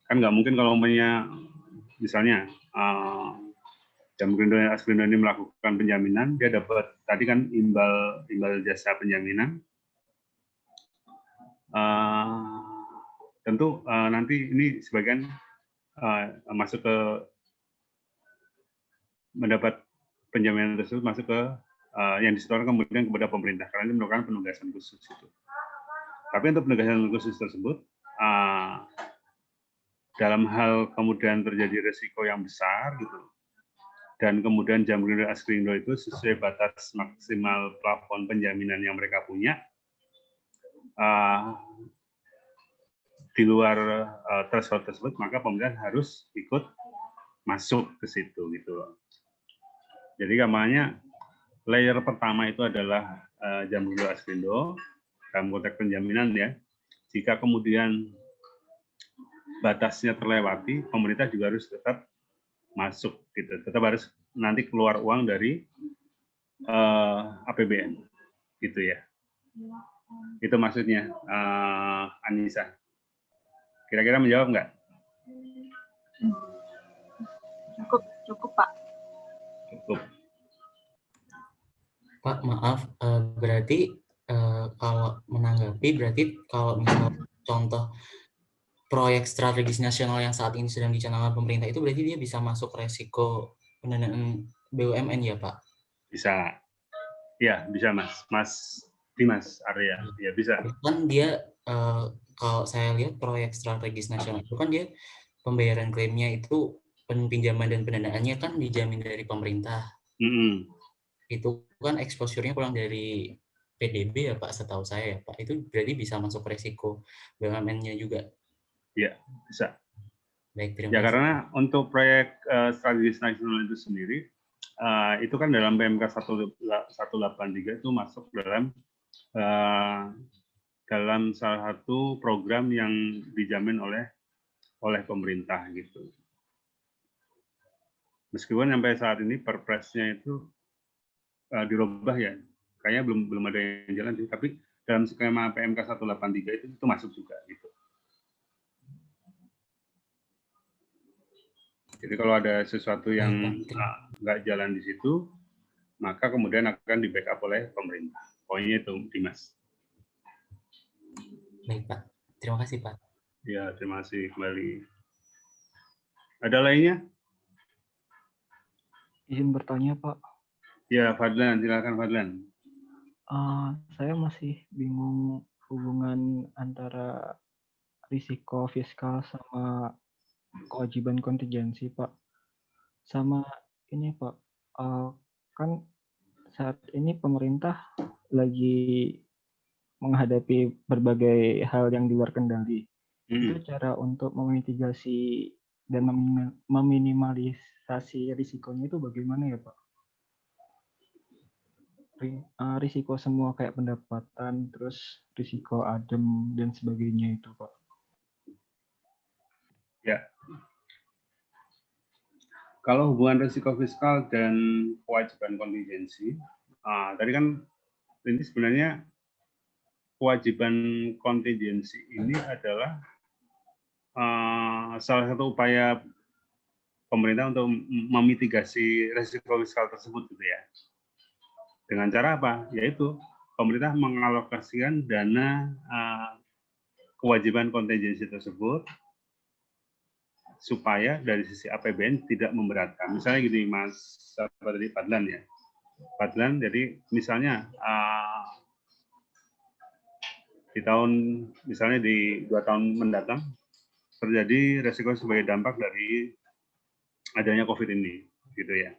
Kan nggak mungkin kalau misalnya Jamgrindo Askrindo ini melakukan penjaminan, dia dapat tadi kan imbal jasa penjaminan. Tentu nanti ini sebagian masuk ke mendapat penjaminan tersebut masuk ke yang disetorkan kemudian kepada pemerintah karena ini merupakan penugasan khusus itu. Tapi untuk penugasan khusus tersebut dalam hal kemudian terjadi resiko yang besar gitu, dan kemudian Jamgrindo Askrindo itu sesuai batas maksimal plafon penjaminan yang mereka punya, di luar threshold tersebut, maka pemerintah harus ikut masuk ke situ gitu loh. Jadi kampanye layer pertama itu adalah Jamgrindo Askrindo dalam konteks penjaminan ya. Jika kemudian batasnya terlewati, pemerintah juga harus tetap masuk gitu, tetap harus nanti keluar uang dari APBN gitu ya. Itu maksudnya Anissa. Kira-kira menjawab nggak? Cukup Pak. Cukup. Pak, maaf, berarti kalau menanggapi, berarti kalau misalnya contoh proyek strategis nasional yang saat ini sedang dicanangkan pemerintah itu berarti dia bisa masuk resiko pendanaan BUMN ya Pak? Bisa. Ya, bisa Mas Dimas Arya. Ya, bisa. Kan dia, kalau saya lihat proyek strategis nasional itu kan dia pembayaran klaimnya itu pinjaman dan pendanaannya kan dijamin dari pemerintah. Itu kan exposure-nya kurang dari PDB ya Pak, setahu saya ya Pak. Itu berarti bisa masuk resiko BUMN-nya juga. Ya, bisa. Baik, terima ya kasih. Karena untuk proyek strategis nasional itu sendiri, itu kan dalam PMK 183 itu masuk dalam salah satu program yang dijamin oleh pemerintah gitu. Meskipun sampai saat ini perpresnya itu dirubah ya, kayaknya belum ada yang jalan sih, tapi dalam skema PMK 183 itu masuk juga gitu. Jadi kalau ada sesuatu yang nggak jalan di situ, maka kemudian akan di backup oleh pemerintah. Poinnya itu, Dimas. Baik Pak, terima kasih Pak. Ya, terima kasih kembali. Ada lainnya? Izin bertanya Pak. Ya, Fadlan, silakan Fadlan. Saya masih bingung hubungan antara risiko fiskal sama kewajiban kontingensi, Pak. Sama ini, Pak, kan saat ini pemerintah lagi menghadapi berbagai hal yang di luar kendali. Itu cara untuk memitigasi dan meminimalisasi risikonya itu bagaimana ya, Pak? Risiko semua kayak pendapatan, terus risiko adem dan sebagainya itu, Pak. Ya. Kalau hubungan risiko fiskal dan kewajiban kontingensi, tadi kan ini sebenarnya kewajiban kontingensi ini adalah salah satu upaya pemerintah untuk memitigasi risiko fiskal tersebut, gitu ya. Dengan cara apa? Yaitu pemerintah mengalokasikan dana kewajiban kontingensi tersebut supaya dari sisi APBN tidak memberatkan. Misalnya gini, Mas, apa tadi, Fadlan ya. Fadlan, jadi misalnya misalnya di 2 tahun mendatang terjadi resiko sebagai dampak dari adanya COVID ini, gitu ya.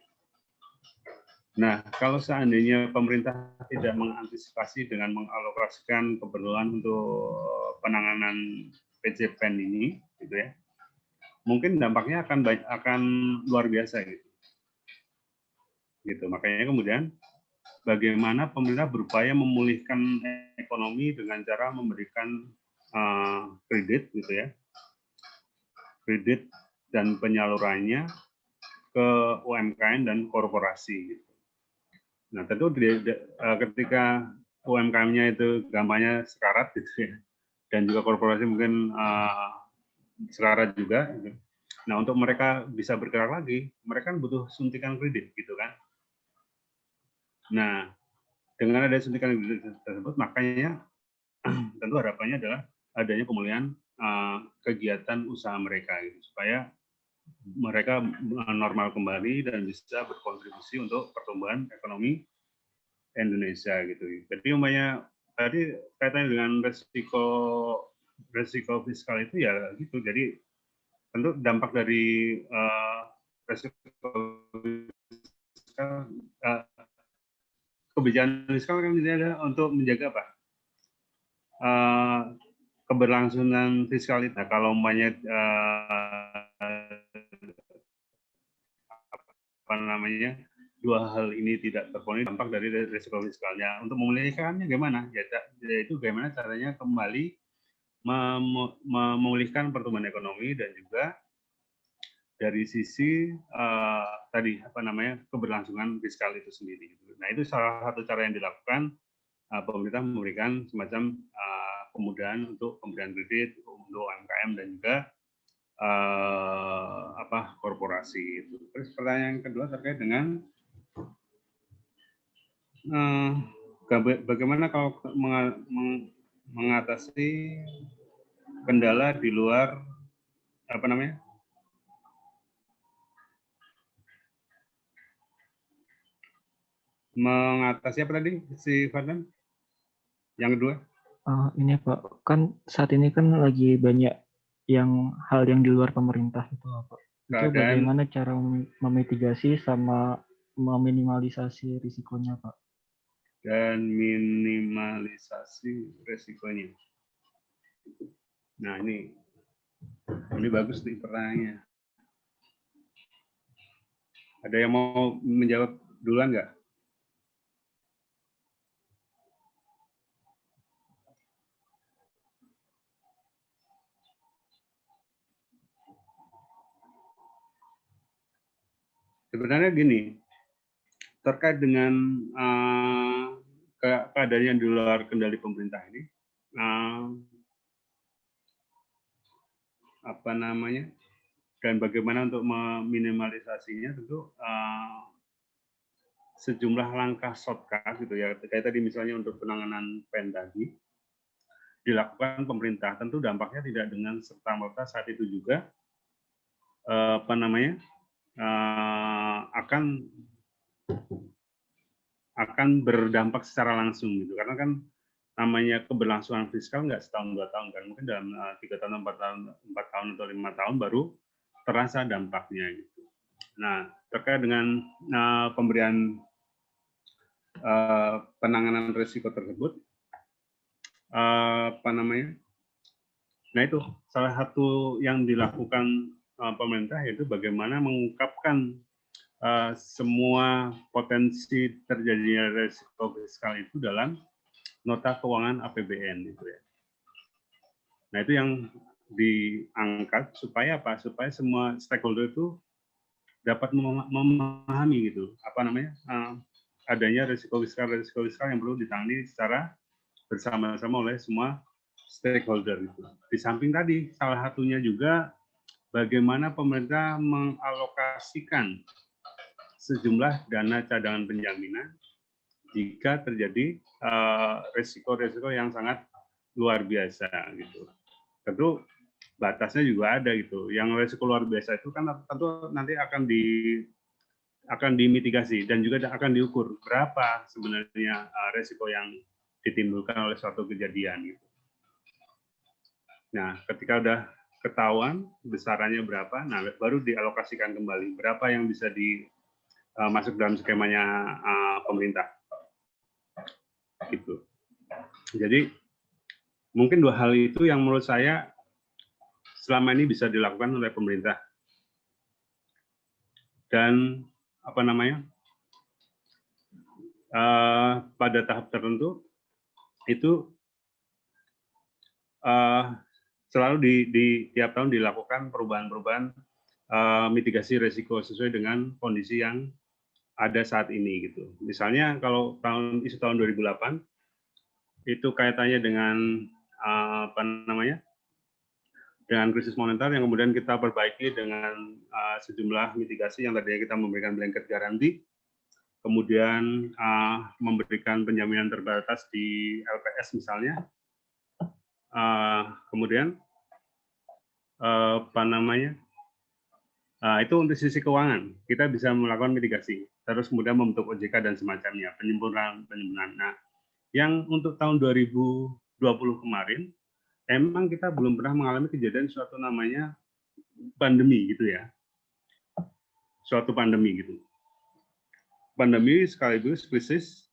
Nah, kalau seandainya pemerintah tidak mengantisipasi dengan mengalokasikan keperluan untuk penanganan PJPN ini, gitu ya, mungkin dampaknya akan luar biasa, gitu. Makanya kemudian bagaimana pemerintah berupaya memulihkan ekonomi dengan cara memberikan kredit, gitu ya, kredit dan penyalurannya ke UMKM dan korporasi, gitu. Nah, tentu ketika UMKM-nya itu gampangnya sekarat, gitu ya, dan juga korporasi mungkin sekarat juga, gitu. Nah, untuk mereka bisa bergerak lagi, mereka kan butuh suntikan kredit, gitu kan. Nah, dengan ada suntikan kredit tersebut, makanya tentu harapannya adalah adanya pemulihan kegiatan usaha mereka, gitu, supaya mereka normal kembali dan bisa berkontribusi untuk pertumbuhan ekonomi Indonesia, gitu. Jadi umpamanya tadi kaitannya dengan resiko fiskal itu ya gitu. Jadi tentu dampak dari resiko fiskal, kebijakan fiskal kan ini adalah untuk menjaga apa? Keberlangsungan fiskalitas. Nah, kalau umpamanya dua hal ini tidak terpenuhi, dampak dari risiko fiskalnya. Untuk memulihkannya gimana? Yaitu bagaimana caranya kembali memulihkan pertumbuhan ekonomi dan juga dari sisi tadi keberlangsungan fiskal itu sendiri. Nah, itu salah satu cara yang dilakukan pemerintah memberikan semacam kemudahan untuk pemberian kredit untuk UMKM dan juga korporasi. Terus pertanyaan kedua terkait dengan bagaimana kalau mengatasi kendala di luar mengatasi apa tadi si Fadlan? Yang kedua? Ini Pak, kan saat ini kan lagi banyak hal yang di luar pemerintah itu Pak. Itu bagaimana cara memitigasi sama meminimalisasi risikonya Pak? Dan minimalisasi risikonya. Nah, ini bagus nih pertanyaannya. Ada yang mau menjawab duluan nggak? Sebenarnya gini, terkait dengan keadaan yang di luar kendali pemerintah ini, dan bagaimana untuk meminimalisasinya, tentu sejumlah langkah shortcut, gitu ya, kayak tadi misalnya untuk penanganan tadi dilakukan pemerintah, tentu dampaknya tidak dengan serta-merta saat itu juga akan akan berdampak secara langsung gitu. Karena kan namanya keberlangsungan fiskal nggak setahun 2 tahun kan, mungkin dalam 3 tahun, 4 tahun atau 5 tahun baru terasa dampaknya gitu. Nah, terkait dengan pemberian penanganan risiko tersebut, apa namanya? Nah itu salah satu yang dilakukan pemerintah, yaitu bagaimana mengungkapkan semua potensi terjadinya risiko fiskal itu dalam nota keuangan APBN gitu ya. Nah itu yang diangkat supaya apa? Supaya semua stakeholder itu dapat memahami gitu apa namanya adanya risiko fiskal yang perlu ditangani secara bersama-sama oleh semua stakeholder itu. Di samping tadi salah satunya juga bagaimana pemerintah mengalokasikan sejumlah dana cadangan penjaminan jika terjadi risiko-risiko yang sangat luar biasa gitu. Tentu batasnya juga ada gitu. Yang risiko luar biasa itu kan tentu nanti akan dimitigasi dan juga akan diukur berapa sebenarnya risiko yang ditimbulkan oleh suatu kejadian gitu. Nah, ketika udah ketahuan besarannya berapa, nah baru dialokasikan kembali berapa yang bisa masuk dalam skemanya pemerintah. Gitu. Jadi mungkin 2 hal itu yang menurut saya selama ini bisa dilakukan oleh pemerintah. Dan apa namanya? Pada tahap tertentu itu selalu di tiap tahun dilakukan perubahan-perubahan mitigasi risiko sesuai dengan kondisi yang ada saat ini gitu. Misalnya kalau isu tahun 2008 itu kaitannya dengan apa namanya? Dengan krisis moneter yang kemudian kita perbaiki dengan sejumlah mitigasi yang tadinya kita memberikan blanket garansi, kemudian memberikan penjaminan terbatas di LPS misalnya, kemudian apa namanya? Itu untuk sisi keuangan kita bisa melakukan mitigasi, terus kemudian membentuk OJK dan semacamnya, penyempurnaan. Nah, yang untuk tahun 2020 kemarin emang kita belum pernah mengalami kejadian suatu namanya pandemi gitu ya. Suatu pandemi gitu. Pandemi sekaligus krisis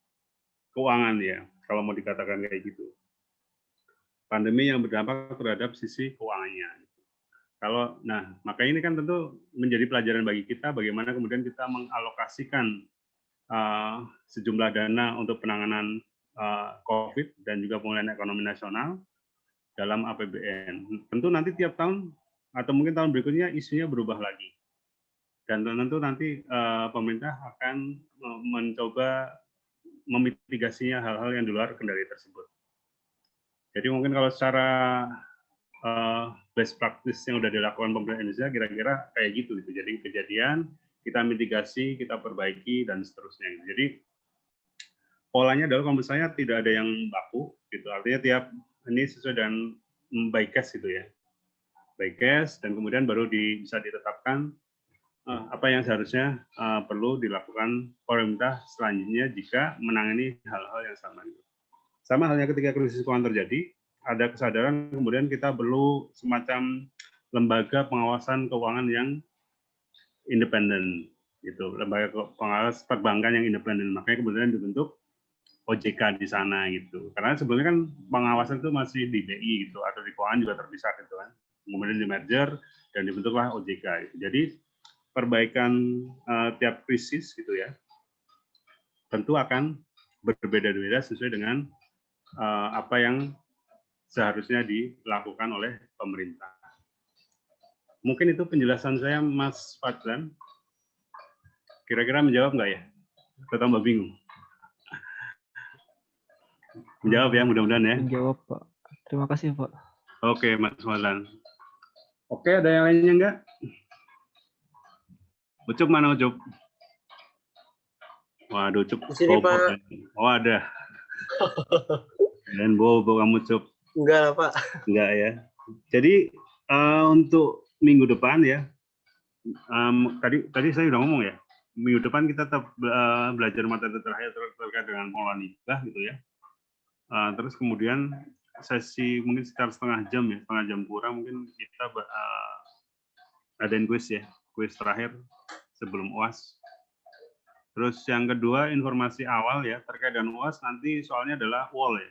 keuangan ya, kalau mau dikatakan kayak gitu. Pandemi yang berdampak terhadap sisi keuangannya. Nah, maka ini kan tentu menjadi pelajaran bagi kita bagaimana kemudian kita mengalokasikan sejumlah dana untuk penanganan COVID dan juga pemulihan ekonomi nasional dalam APBN. Tentu nanti tiap tahun atau mungkin tahun berikutnya isunya berubah lagi. Dan tentu nanti pemerintah akan mencoba memitigasinya hal-hal yang di luar kendali tersebut. Jadi mungkin kalau secara best practice yang sudah dilakukan pemerintah Indonesia kira-kira kayak gitu. Jadi kejadian, kita mitigasi, kita perbaiki, dan seterusnya. Jadi polanya adalah kalau menurut saya tidak ada yang baku. Gitu. Artinya tiap ini sesuai dengan by case gitu ya, by case, dan kemudian baru bisa ditetapkan apa yang seharusnya perlu dilakukan pemerintah selanjutnya jika menangani hal-hal yang sama. Sama halnya ketika krisis keuangan terjadi, ada kesadaran kemudian kita perlu semacam lembaga pengawasan keuangan yang independen, gitu, lembaga pengawas perbankan yang independen. Makanya kemudian dibentuk OJK di sana gitu. Karena sebelumnya kan pengawasan itu masih di BI gitu atau di keuangan juga terpisah gitu kan. Kemudian di merger dan dibentuklah OJK gitu. Jadi perbaikan tiap krisis gitu ya. Tentu akan berbeda-beda sesuai dengan apa yang seharusnya dilakukan oleh pemerintah. Mungkin itu penjelasan saya, Mas Fadlan. Kira-kira menjawab nggak ya? Atau tambah bingung? Menjawab ya, mudah-mudahan ya. Menjawab, Pak. Terima kasih, Pak. Oke, Mas Fadlan. Oke, ada yang lainnya nggak? Ucup mana Ucup? Waduh, Ucup. Di sini, Pak. Oh, ada. Dan bobo kamu, Ucup. Enggak lah, Pak. Enggak ya. Jadi untuk minggu depan ya, tadi saya udah ngomong ya, minggu depan kita tetap belajar materi terakhir terkait dengan pengelolaan hibah gitu ya. Terus kemudian sesi mungkin sekitar setengah jam kurang mungkin kita adain kuis ya, kuis terakhir sebelum UAS. Terus yang kedua informasi awal ya terkait dengan UAS nanti soalnya adalah wall ya.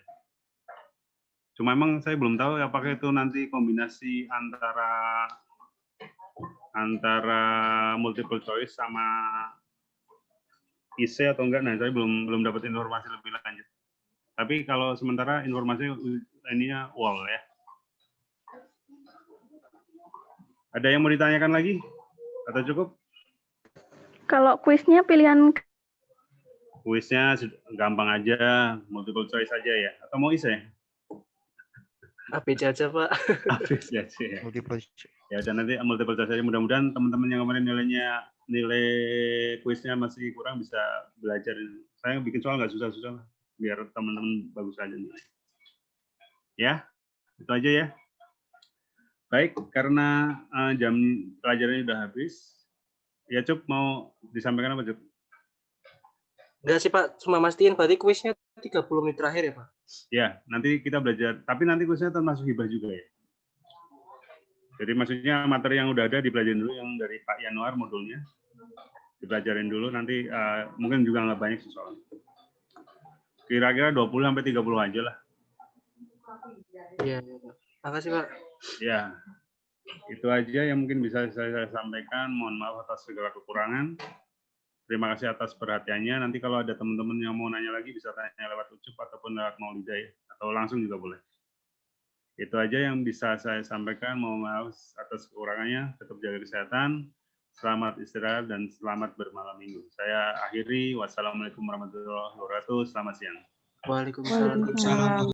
Cuma emang saya belum tahu apakah itu nanti kombinasi antara multiple choice sama IC atau enggak. Nah, saya belum dapat informasi lebih lanjut. Tapi kalau sementara informasi ininya wall ya. Ada yang mau ditanyakan lagi? Atau cukup? Kalau kuisnya pilihan Kuisnya gampang aja, multiple choice aja ya. Atau mau IC? ABC aja, Pak. ABC aja ya. Multiple choice. Ya, dan nanti multiple choice aja. Mudah-mudahan teman-teman yang kemarin nilai kuisnya masih kurang bisa belajar. Saya bikin soal nggak susah-susah, biar teman-teman bagus aja nilai. Ya, itu aja ya. Baik, karena jam pelajarannya udah habis. Ya, Cup, mau disampaikan apa, Cup? Enggak sih, Pak. Cuma mastiin berarti kuisnya 30 menit terakhir ya, Pak? Ya, nanti kita belajar. Tapi nanti kuisnya termasuk hibah juga ya. Jadi maksudnya materi yang udah ada dipelajarin dulu, yang dari Pak Yanuar modulnya. Dipelajarin dulu, nanti mungkin juga nggak banyak soalnya. Kira-kira 20-30 aja lah. Iya, Pak. Makasih, Pak. Ya, itu aja yang mungkin bisa saya sampaikan. Mohon maaf atas segala kekurangan. Terima kasih atas perhatiannya. Nanti kalau ada teman-teman yang mau nanya lagi bisa tanya lewat Ucup ataupun lewat Maulida ya, atau langsung juga boleh. Itu aja yang bisa saya sampaikan. Mohon maaf atas kekurangannya. Tetap jaga kesehatan. Selamat istirahat dan selamat bermalam minggu. Saya akhiri. Wassalamualaikum warahmatullahi wabarakatuh. Selamat siang. Waalaikumsalam.